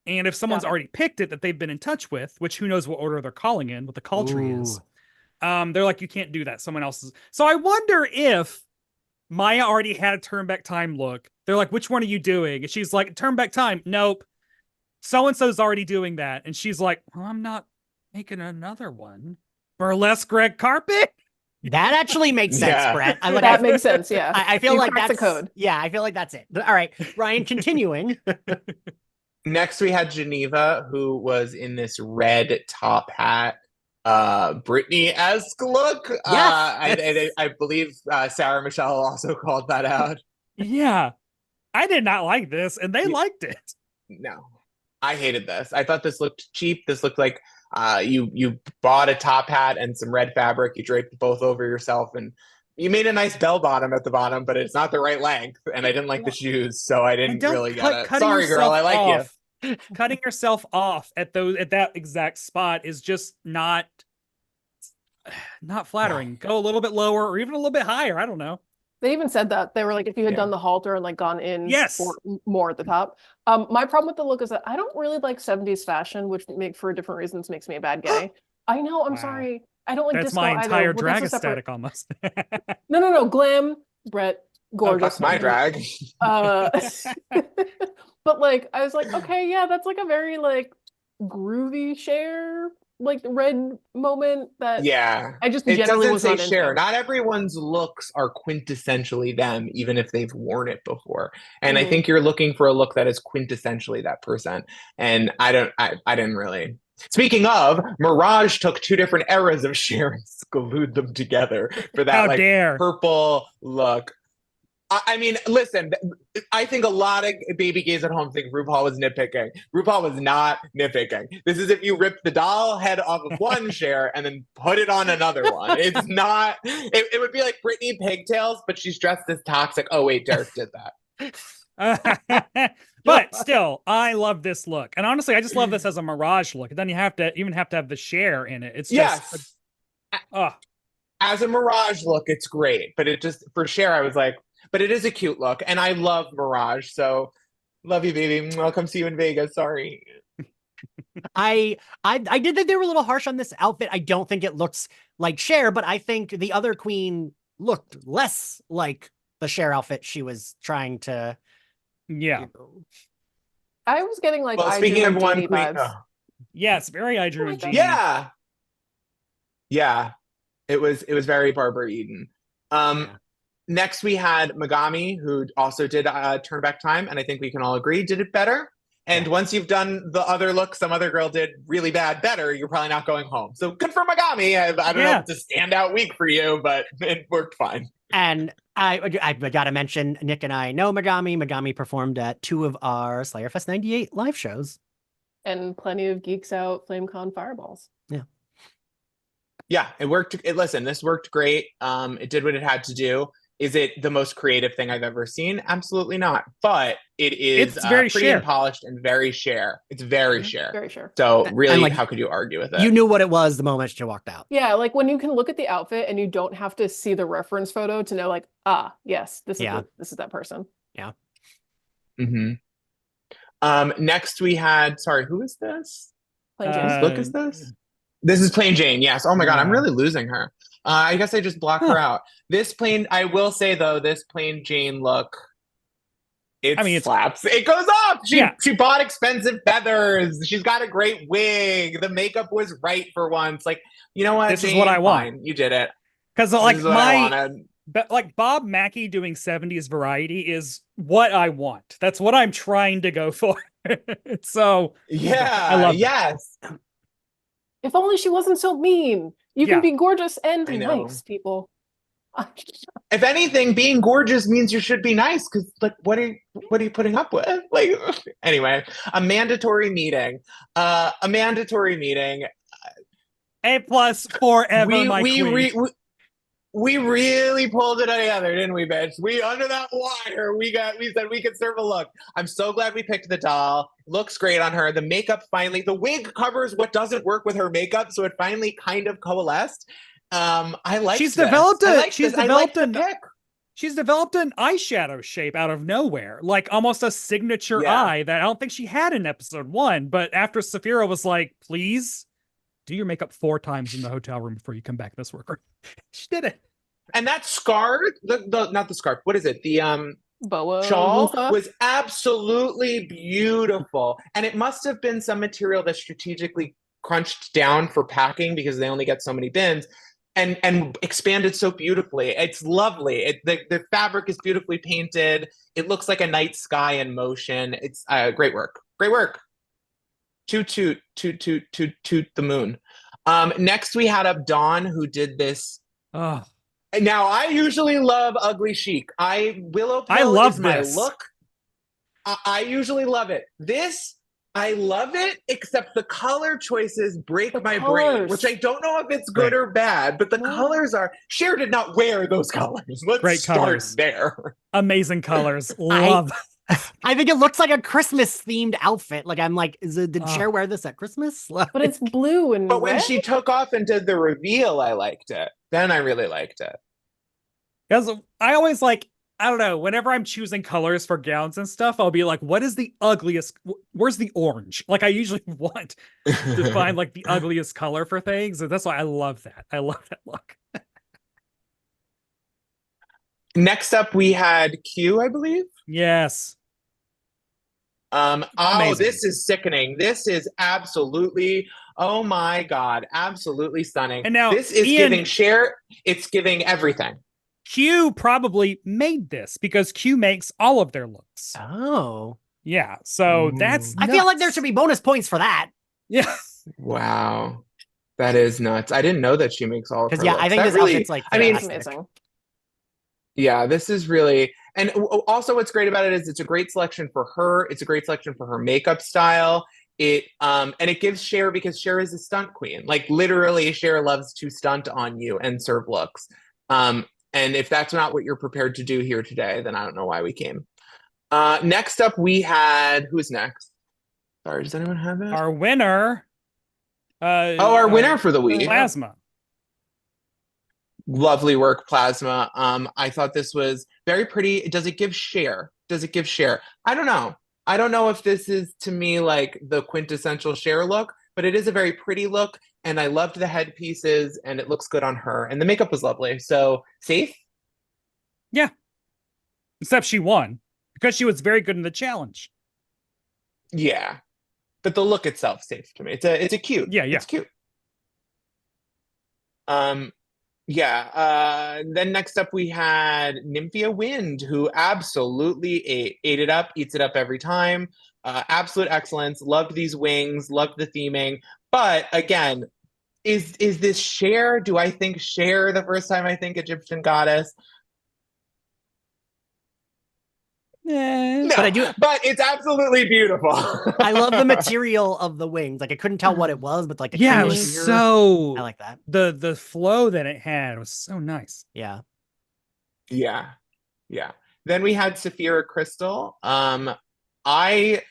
and if someone's Got it. already picked it that they've been in touch with, which who knows what order they're calling in, what the call tree is, Ooh. they're like, "You can't do that." Someone else is. So I wonder if Maya already had a turn back time look. They're like, which one are you doing? And she's like, turn back time. Nope. So and so's already doing that. And she's like, well, I'm not making another one. Burlesque red carpet? That actually makes sense, Yeah. Brett. That makes sense. Yeah. I feel You like cracked the that's code. yeah, I feel like that's it. All right, Ryan, continuing. Next, we had Geneva, who was in this red top hat, Britney-esque look. I believe Sarah Michelle also called that out. Yeah. I did not like this, and they liked it. No, I hated this. I thought this looked cheap. This looked like you bought a top hat and some red fabric. You draped both over yourself, and you made a nice bell bottom at the bottom, but it's not the right length. And I didn't like the shoes, so I And didn't don't really get it. cutting Sorry, girl. yourself I like you. off. Cutting yourself off at that exact spot is just not flattering. Go a little bit lower or even a little bit higher. I don't know. They even said that they were like, if you had done the halter and like gone in Yes. for more at the top. My problem with the look is that I don't really like 70s fashion, which for different reasons makes me a bad gay. I know, I'm Wow. sorry. I don't like That's disco my either. entire Well, drag that's a separate- aesthetic almost. No. Glam, Brett, gorgeous. That's my drag. But like, I was like, okay, yeah, that's like a very like groovy Cher, like red moment that Yeah. I just It generally doesn't was say not into. Cher. Not everyone's looks are quintessentially them, even if they've worn it before. And I Mhm. think you're looking for a look that is quintessentially that person. And I didn't really. Speaking of, Mirage took 2 different eras of Cher and glued them together for that How like dare. purple look. I mean, listen, I think a lot of baby gays at home think RuPaul was nitpicking. RuPaul was not nitpicking. This is if you rip the doll head off of one Cher and then put it on another one. It's not, it would be like Britney pigtails, but she's dressed as toxic. Oh, wait, Derek did that. But still, I love this look. And honestly, I just love this as a Mirage look. And then you have to have the Cher in it. It's just Yes. As a Mirage look, it's great. But it just, for Cher, I was like, but it is a cute look, and I love Mirage, so love you, baby. I'll come see you in Vegas. Sorry. I did think they were a little harsh on this outfit. I don't think it looks like Cher, but I think the other queen looked less like the Cher outfit she was trying to. Yeah. I was getting like Well, I speaking Dream of one Diddy queen, vibes. Yes, very I Dream of Jeannie. yeah, it was very Barbara Eden. Next, we had Megami, who also did Turn Back Time, and I think we can all agree did it better. And once you've done the other look some other girl did really bad better, you're probably not going home. So good for Megami. I don't know if it's a standout week for you, but it worked fine. And I got to mention, Nick and I know Megami. Megami performed at 2 of our Slayerfest 98 live shows. And plenty of Geeks Out FlameCon fireballs. Yeah, it worked. Listen, this worked great. It did what it had to do. Is it the most creative thing I've ever seen? Absolutely not. But it is It's very pretty Cher. and polished and very Cher. It's very Cher. Very sure. So really, And, like, how could you argue with it? You knew what it was the moment she walked out. Yeah, like when you can look at the outfit and you don't have to see the reference photo to know, like, yes, this is this is that person. Yeah. Mm-hmm. Next we had, sorry, who is this? Plain Whose Jane. look is this? This is Plain Jane. Yes. Oh my God, I'm Yeah. really losing her. I guess I just block her out. I will say though, this Plain Jane look, it slaps. It goes up. She bought expensive feathers. She's got a great wig. The makeup was right for once. Like, you know what? This is Jane, what I want. fine. You did it. Because This like is what I wanted. but like Bob Mackie doing 70s variety is what I want. That's what I'm trying to go for. So Yeah, I love yes. If only she wasn't so mean. You Yeah. can be gorgeous and I know. nice, people. If anything, being gorgeous means you should be nice, because like what are you putting up with? Like anyway, a mandatory meeting. A+ forever, my queen. We really pulled it together, didn't we, bitch? We under that wire, we said we could serve a look. I'm so glad we picked the doll. Looks great on her. The makeup finally, the wig covers what doesn't work with her makeup, so it finally kind of coalesced. I like She's developed she's developed an eyeshadow shape out of nowhere, like almost a signature eye that I don't think she had in episode 1. But after Saphira was like, please do your makeup 4 times in the hotel room before you come back this worker. She did it. And that scarf, not the scarf, what is it? The boa shawl loofah? was absolutely beautiful. And it must have been some material that's strategically crunched down for packing because they only get so many bins. And expanded so beautifully. It's lovely. The fabric is beautifully painted. It looks like a night sky in motion. It's great work. Great work. Toot the moon. Next we had up Dawn, who did this. Oh. Now I usually love ugly chic. Willow Pill love is my this. look. I usually love it. This, I love it, except the color choices break my brain, which I don't know if it's good or bad, but the colors are. Cher did not wear those colors. Let's Great start colors. there. Amazing colors. Love. I think it looks like a Christmas themed outfit. Like I'm like, did Cher wear this at Christmas? But it's blue and But when red? she took off and did the reveal, I liked it. Then I really liked it. Because I always like, I don't know, whenever I'm choosing colors for gowns and stuff, I'll be like, what is the ugliest? Where's the orange? Like I usually want to find like the ugliest color for things. And that's why I love that. I love that look. Next up, we had Q, I believe. Yes. Oh, this is sickening. This is absolutely, oh my God, absolutely stunning. And now this is Ian, giving Cher, it's giving everything. Q probably made this because Q makes all of their looks. Oh. Yeah. So that's I feel like there should be bonus points for that. Yeah. Wow. That is nuts. I didn't know that she makes all of her Because looks. I think That this outfit's like, I mean, amazing. yeah, this is really, and also what's great about it is it's a great selection for her. It's a great selection for her makeup style. And it gives Cher, because Cher is a stunt queen. Like literally Cher loves to stunt on you and serve looks. And if that's not what you're prepared to do here today, then I don't know why we came. Next up we had, who's next? Sorry, does anyone have it? Our winner. Our winner for the week. Plasma. Lovely work, Plasma. I thought this was very pretty. Does it give Cher? I don't know. I don't know if this is, to me, like the quintessential Cher look, but it is a very pretty look, and I loved the headpieces, and it looks good on her, and the makeup was lovely. So, safe? Yeah. Except she won because she was very good in the challenge. Yeah. But the look itself, safe to me. It's a cute. Yeah. It's cute. Then next up we had Nymphia Wind, who absolutely ate it up, eats it up every time. Absolute excellence. Loved these wings, loved the theming. But again, is this Cher? Do I think Cher the first time I think Egyptian goddess? Yeah. No, But I do. But it's absolutely beautiful. I love the material of the wings. Like I couldn't tell what it was, but like the Yeah, it kind of was sheer- so. I like that. The flow that it had was so nice. Yeah. Yeah. Yeah. Then we had Saphira Crystal. I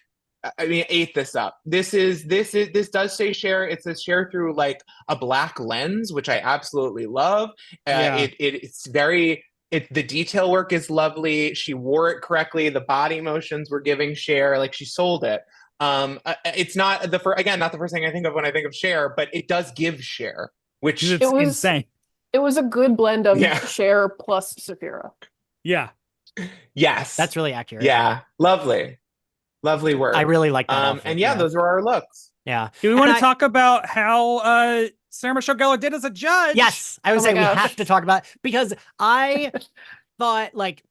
mean, ate this up. This does say share. It says share through like a black lens, which I absolutely love. Yeah. It's very. The detail work is lovely. She wore it correctly. The body motions were giving Cher. Like she sold it. It's not not the first thing I think of when I think of Cher, but it does give Cher, which It's It was- insane. It was a good blend of Yeah. Cher plus Saphira. Yeah. yes, That's really accurate. yeah, lovely work. I really like that outfit, and yeah, those were our looks. Yeah. Do we And want to I- talk about how Sarah Michelle Gellar did as a judge? Yes, I would Oh say my we gosh. have to talk about because I thought like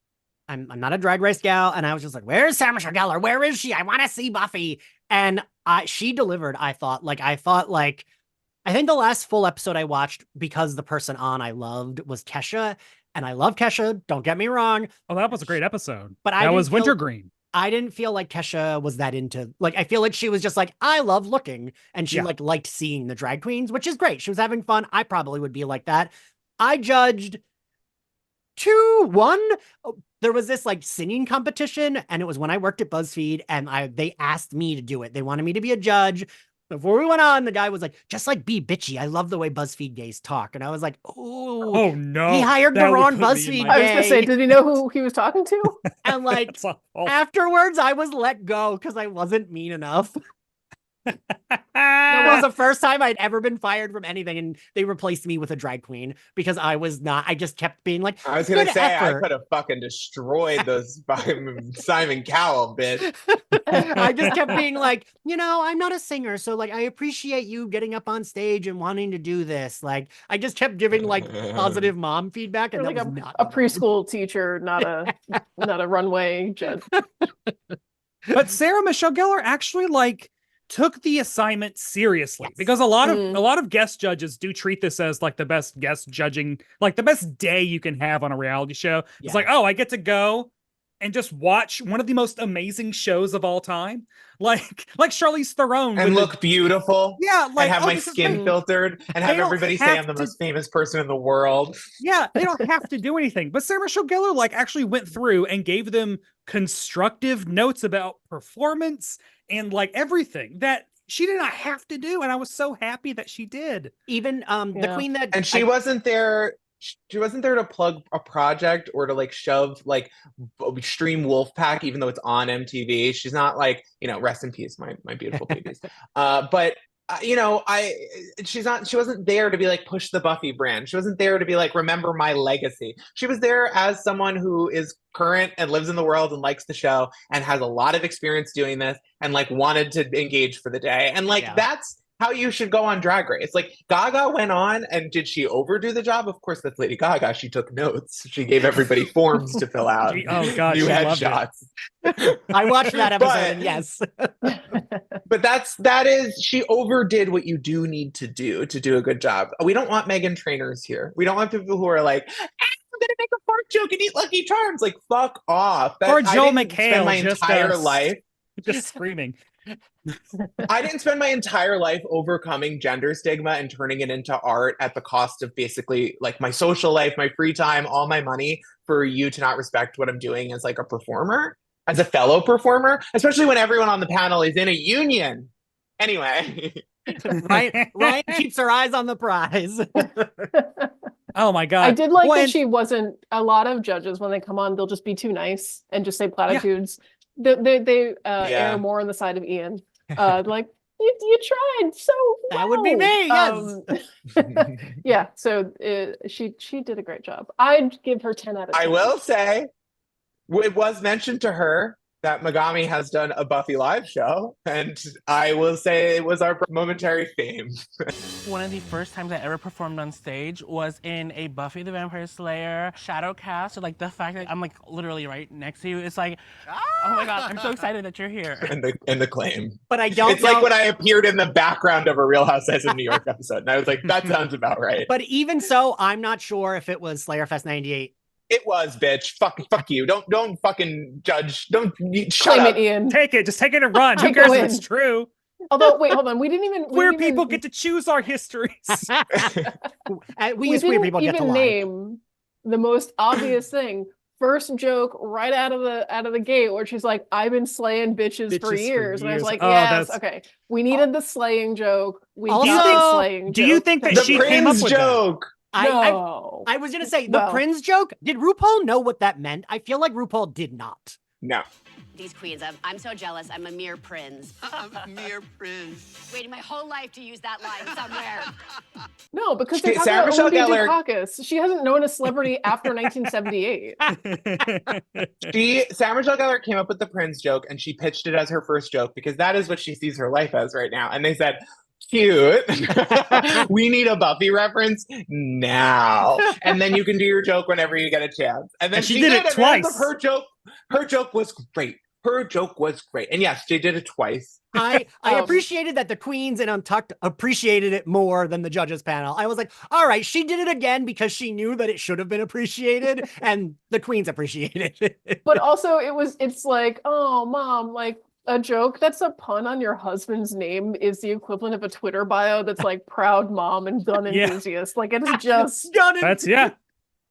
I'm not a Drag Race gal, and I was just like, where's Sarah Michelle Gellar? Where is she? I want to see Buffy, and she delivered. I think the last full episode I watched because the person on I loved was Kesha, and I love Kesha. Don't get me wrong, Oh, that was a great episode. but That was Wintergreen. I didn't feel like Kesha was that into like I feel like she was just like I love looking and she Yeah. like liked seeing the drag queens, which is great. She was having fun. I probably would be like that. I judged 2-1. There was this like singing competition and it was when I worked at BuzzFeed and they asked me to do it. They wanted me to be a judge. Before we went on, the guy was like, just like be bitchy. I love the way BuzzFeed gays talk. And I was like, Oh no. He hired the That would wrong put me in BuzzFeed my- I was gonna say, did he know who he was talking to? and like That's awful. afterwards I was let go because I wasn't mean enough. That was the first time I'd ever been fired from anything, and they replaced me with a drag queen because I was not. I just kept being like, I was gonna "Good say I effort." could have fucking destroyed those Simon Cowell bitch. I just kept being like, I'm not a singer, so like I appreciate you getting up on stage and wanting to do this. Like I just kept giving like positive mom feedback, and You're that like was not a preschool teacher, not a runway judge. But Sarah Michelle Gellar actually like took the assignment seriously Yes. because a lot of guest judges do treat this as like the best guest judging, like the best day you can have on a reality show. It's Yeah. like, oh, I get to go and just watch one of the most amazing shows of all time, like Charlize Theron And with look beautiful. yeah, like and have oh, my this is skin great. filtered and They have don't everybody say have I'm the to- most famous person in the world. Yeah, they don't have to do anything. But Sarah Michelle Gellar like actually went through and gave them constructive notes about performance and like everything that she did not have to do. And I was so happy that she did. even the Yeah. queen that And she wasn't there. She wasn't there to plug a project or to like shove like Extreme Wolfpack, even though it's on MTV. She's not like, rest in peace, my beautiful babies. But she wasn't there to be like push the Buffy brand. She wasn't there to be like remember my legacy. She was there as someone who is current and lives in the world and likes the show and has a lot of experience doing this and like wanted to engage for the day. And like that's how you should go on Drag Race. Like Gaga went on, and did she overdo the job? Of course, that's Lady Gaga. She took notes. She gave everybody forms to fill out. Oh god, new she loved it. headshots. I watched that episode, But- and yes, But that is she overdid what you do need to do a good job. We don't want Meghan Trainors here. We don't want people who are like, I'm gonna make a fart joke and eat Lucky Charms. Like fuck off. Or I Joel didn't spend McHale my just entire us. life. Just screaming. I didn't spend my entire life overcoming gender stigma and turning it into art at the cost of basically like my social life, my free time, all my money for you to not respect what I'm doing as like a performer, as a fellow performer, especially when everyone on the panel is in a union. Anyway. Ryan keeps her eyes on the prize. Oh my god. I did like Well, that and- she wasn't. A lot of judges, when they come on, they'll just be too nice and just say platitudes. They err more on the side of Ian. Like you tried so well. That would be me, yes. Yeah. So she did a great job. I'd give her 10 out of 10. I will say, it was mentioned to her that Megami has done a Buffy live show, and I will say it was our momentary fame. One of the first times I ever performed on stage was in a Buffy the Vampire Slayer shadow cast. So like the fact that I'm like literally right next to you, it's like, oh my god, I'm so excited that you're here. and the claim. But I don't It's like know- when I appeared in the background of a Real Housewives of New York episode, and I was like, that sounds about right. But even so, I'm not sure if it was Slayerfest 98. It was, bitch. Fuck you. Don't fucking judge. Don't shut Claim up. it, Ian. Take it, just take it and run. Who Take cares a if win. it's true? Although, wait, hold on. We didn't even. Queer people get to choose our histories. We We as queer didn't people get to even lie. name the most obvious thing. First joke right out of the gate where she's like, I've been slaying bitches for years. And I was like, yes, okay. We needed the slaying joke. We got the slaying joke. Do you think that The she came up Prince with joke? No. I was gonna say the Prince joke. Did RuPaul know what that meant? I feel like RuPaul did not. No. These queens, I'm so jealous. I'm a mere prince. A mere prince. Waiting my whole life to use that line somewhere. No, because they're talking Sarah about Michelle Olivia Gellar. Dukakis. She hasn't known a celebrity after 1978. Sarah Michelle Gellar came up with the Prince joke and she pitched it as her first joke because that is what she sees her life as right now. And they said, cute. We need a Buffy reference now. And then you can do your joke whenever you get a chance. And then she did it twice. Her joke was great. Her joke was great. And yes, she did it twice. I appreciated that the queens and Untucked appreciated it more than the judges panel. I was like, all right, she did it again because she knew that it should have been appreciated and the queens appreciated it. But also it's like, oh, mom, like a joke that's a pun on your husband's name is the equivalent of a Twitter bio that's like proud mom and gun enthusiast. Like it's just that's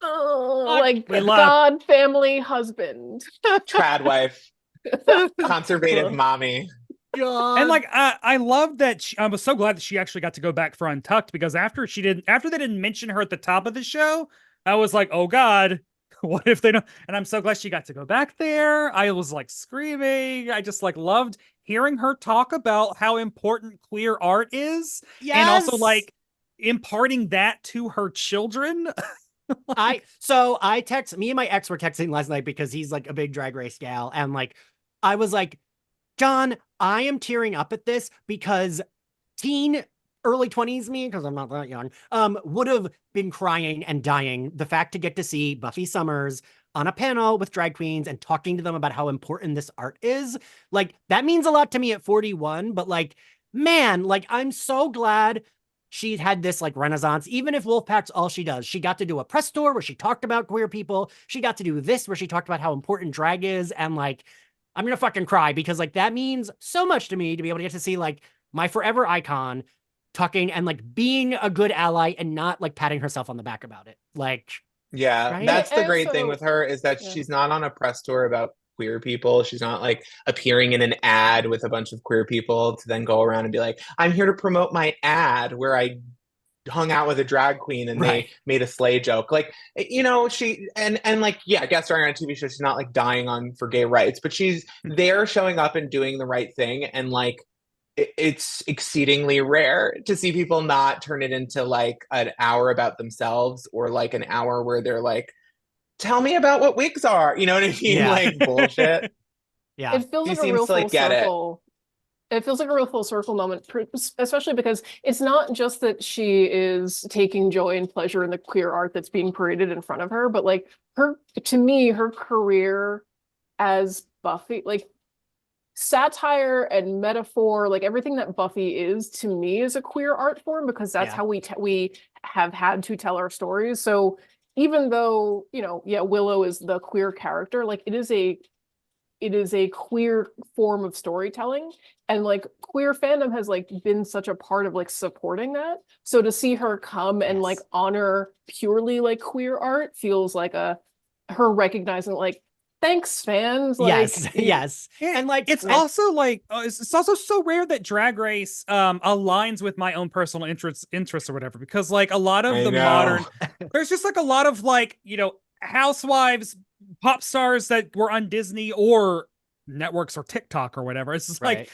like God, family, husband. Trad wife. Conservative mommy. God. And like I love that I was so glad that she actually got to go back for Untucked because after they didn't mention her at the top of the show, I was like, oh God, what if they don't? And I'm so glad she got to go back there. I was like screaming. I just like loved hearing her talk about how important queer art is. Yes. And also like imparting that to her children. Me and my ex were texting last night because he's like a big Drag Race gal. And like, I was like, John, I am tearing up at this because early 20s me, because I'm not that young, would have been crying and dying. The fact to get to see Buffy Summers on a panel with drag queens and talking to them about how important this art is, like, that means a lot to me at 41. But like, man, like, I'm so glad she had this like renaissance. Even if Wolfpack's all she does, she got to do a press tour where she talked about queer people. She got to do this where she talked about how important drag is. And like, I'm gonna fucking cry because like that means so much to me to be able to get to see like my forever icon talking and like being a good ally and not like patting herself on the back about it. Like, yeah, right? that's the great thing with her is that she's not on a press tour about queer people. She's not like appearing in an ad with a bunch of queer people to then go around and be like, I'm here to promote my ad where I hung out with a drag queen and they made a slay joke. Like, you know, she and like, yeah, guest starring on a TV show, she's not like dying on for gay rights, but she's there showing up and doing the right thing. And like, it's exceedingly rare to see people not turn it into like an hour about themselves or like an hour where they're like, tell me about what wigs are. You know what I mean? Yeah. Like bullshit. Yeah. It feels like a real full circle. It feels like a real full circle moment, especially because it's not just that she is taking joy and pleasure in the queer art that's being paraded in front of her, but like to me, her career as Buffy, like satire and metaphor, like everything that Buffy is to me is a queer art form because that's how we have had to tell our stories. So even though, you know, Willow is the queer character, like it is a queer form of storytelling, and like queer fandom has like been such a part of like supporting that. So to see her come and like honor purely like queer art feels like her recognizing like, thanks fans. Like, yes. And like it's also like it's also so rare that Drag Race aligns with my own personal interests or whatever, because like a lot of modern there's just like a lot of like, you know, housewives, pop stars that were on Disney or networks or TikTok or whatever. It's just like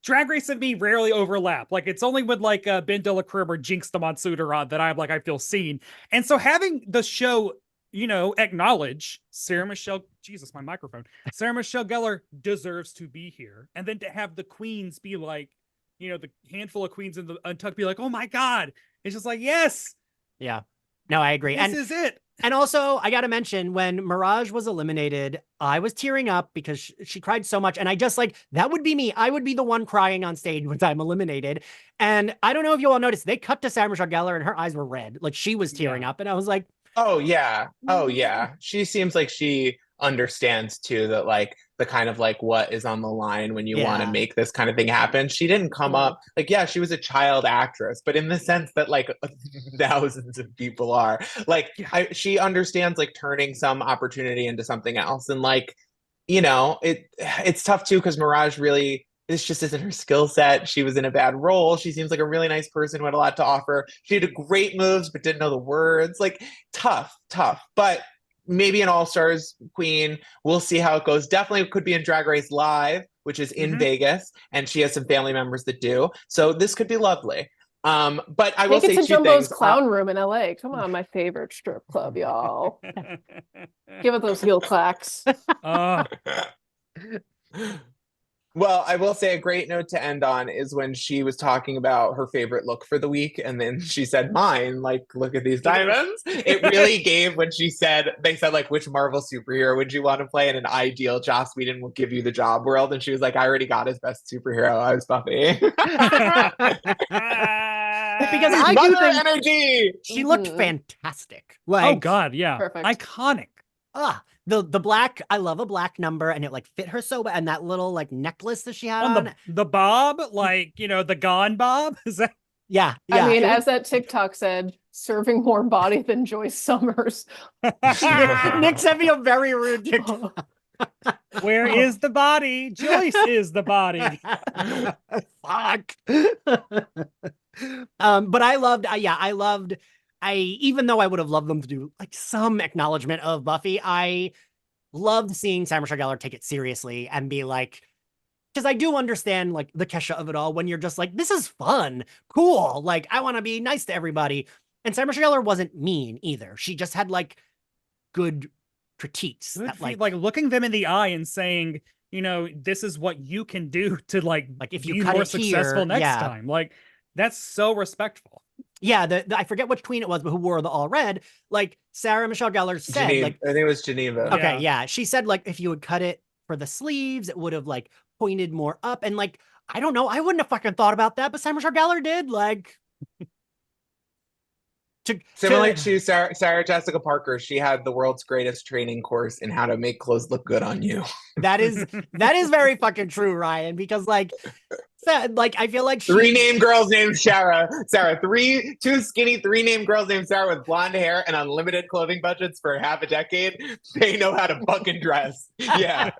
Drag Race and me rarely overlap. Like it's only with like Ben de la Creme or Jinx the Monsuiter on that I feel seen. And so having the show, you know, acknowledge Sarah Michelle Gellar deserves to be here. And then to have the queens be like, you know, the handful of queens in the Untucked be like, oh my God. It's just like, yes. Yeah. No, I agree. This is it. And also, I got to mention, when Mirage was eliminated, I was tearing up because she cried so much. And I just like, that would be me. I would be the one crying on stage once I'm eliminated. And I don't know if you all noticed, they cut to Sarah Michelle Gellar and her eyes were red. Like she was tearing up. And I was like, oh, yeah. Oh, yeah. She seems like she understands too that like the kind of like what is on the line when you want to Yeah. make this kind of thing happen. She didn't come up like, yeah, she was a child actress, but in the sense that like thousands of people are like, she understands like turning some opportunity into something else. And like, you know, it's tough too because Mirage really, this just isn't her skill set. She was in a bad role. She seems like a really nice person who had a lot to offer. She did great moves but didn't know the words. Like tough. But maybe an All-Stars queen. We'll see how it goes. Definitely could be in Drag Race Live, which is in Vegas, and she has some family members that do. So this could be lovely. But I will say Take it to two Jumbo's things. Clown Room in LA. Come on, my favorite strip club, y'all. Give it those heel clacks. Well, I will say a great note to end on is when she was talking about her favorite look for the week, and then she said mine, like, look at these diamonds. It really gave when they said, like, which Marvel superhero would you want to play in an ideal Joss Whedon will give you the job world? And she was like, I already got his best superhero. I was Buffy. Because I Mother do think energy. she looked fantastic. Like, oh God, yeah, perfect. Iconic. The black, I love a black number, and it like fit her so well, and that little like necklace that she had on. The bob, like, you know, the gone bob. Is that? Yeah. I mean, as that TikTok said, serving more body than Joyce Summers. Nick sent me a very rude TikTok. Where is the body? Joyce is the body. Fuck. But I loved, even though I would have loved them to do like some acknowledgement of Buffy, I loved seeing Sarah Michelle Gellar take it seriously and be like, because I do understand like the Kesha of it all when you're just like, this is fun, cool, like I want to be nice to everybody. And Sarah Michelle Gellar wasn't mean either. She just had like good critiques. That, like looking them in the eye and saying, you know, this is what you can do to like if be you cut more it successful here, next time. Like that's so respectful. Yeah, I forget which queen it was, but who wore the all red. Like Sarah Michelle Gellar said, Geneva. like I think it was Geneva. Okay, yeah. She said like if you would cut it for the sleeves, it would have like pointed more up. And like, I don't know, I wouldn't have fucking thought about that, but Sarah Michelle Gellar did. Like Similarly to Sarah Jessica Parker, she had the world's greatest training course in how to make clothes look good on you. That is very fucking true, Ryan, because like I feel like three named girls named Sarah. Two skinny three named girls named Sarah with blonde hair and unlimited clothing budgets for half a decade. They know how to fucking dress. Yeah.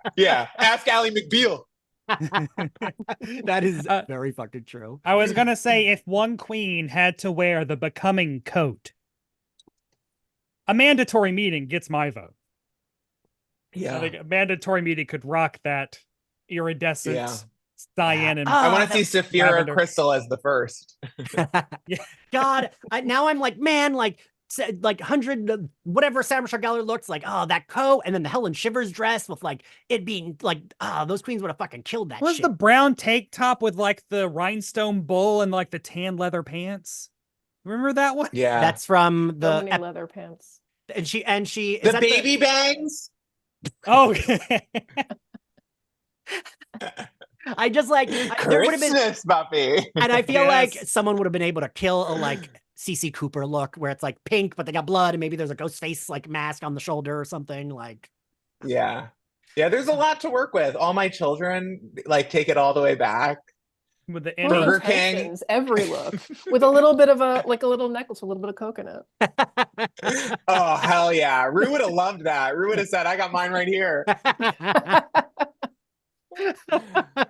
Ask Ally McBeal. That is very fucking true. I was gonna say, if one queen had to wear the becoming coat, a mandatory meeting gets my vote. Yeah, I think a mandatory meeting could rock that iridescent cyan and I want to see Saphira lavender. Crystal as the first. God, now I'm like, man, like 100 whatever Sarah Michelle Gellar looks like, oh, that coat, and then the Helen Shivers dress with like it being like, those queens would have fucking killed that was shit. the brown tank top with like the rhinestone bowl and like the tan leather pants. Remember that one? Yeah, that's from so many leather pants. And she is the baby bangs. Oh, I just like there would have been Buffy, and I feel like someone would have been able to kill a like CC Cooper look where it's like pink, but they got blood, and maybe there's a ghost face like mask on the shoulder or something. Like, yeah. There's a lot to work with. All my children like take it all the way back. With the Burger King, every look with a little bit of a little necklace, a little bit of coconut. Oh hell yeah! Rue would have loved that. Rue would have said, "I got mine right here."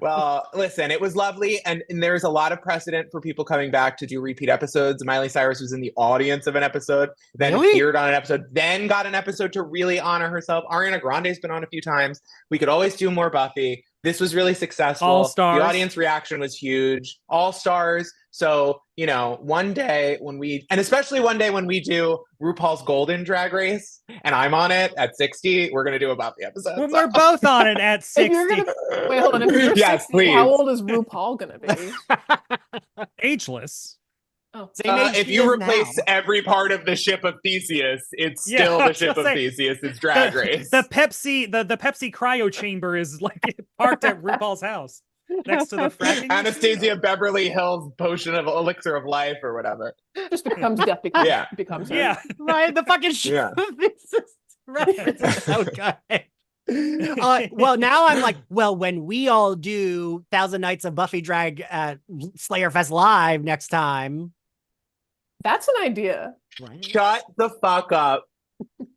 Well, listen, it was lovely, and there's a lot of precedent for people coming back to do repeat episodes. Miley Cyrus was in the audience of an episode, then appeared on an episode, then got an episode to really honor herself. Ariana Grande's been on a few times. We could always do more Buffy. This was really successful. All stars. The audience reaction was huge. All stars. So, you know, one day when we do RuPaul's Golden Drag Race, and I'm on it at 60, we're going to do a Buffy episode. Well, we're both on it at 60. Wait, hold on. If you're yes, 60, please. how old is RuPaul going to be? Ageless. Oh. If you replace every part of the ship of Theseus, it's still the ship of Theseus. It's Drag Race. The Pepsi cryo chamber is like parked at RuPaul's house next to the fracking. Anastasia Beverly Hills potion of elixir of life or whatever. Just becomes death. Becomes her. Right. The fucking ship of Theseus. Right. It's so good. Well, now I'm like, well, when we all do 1,000 Nights of Buffy Drag at Slayerfest Live next time. That's an idea. Right? Shut the fuck up.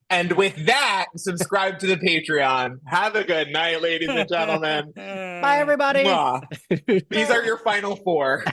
And with that, subscribe to the Patreon. Have a good night, ladies and gentlemen. Bye, everybody. Mwah. These are your final four.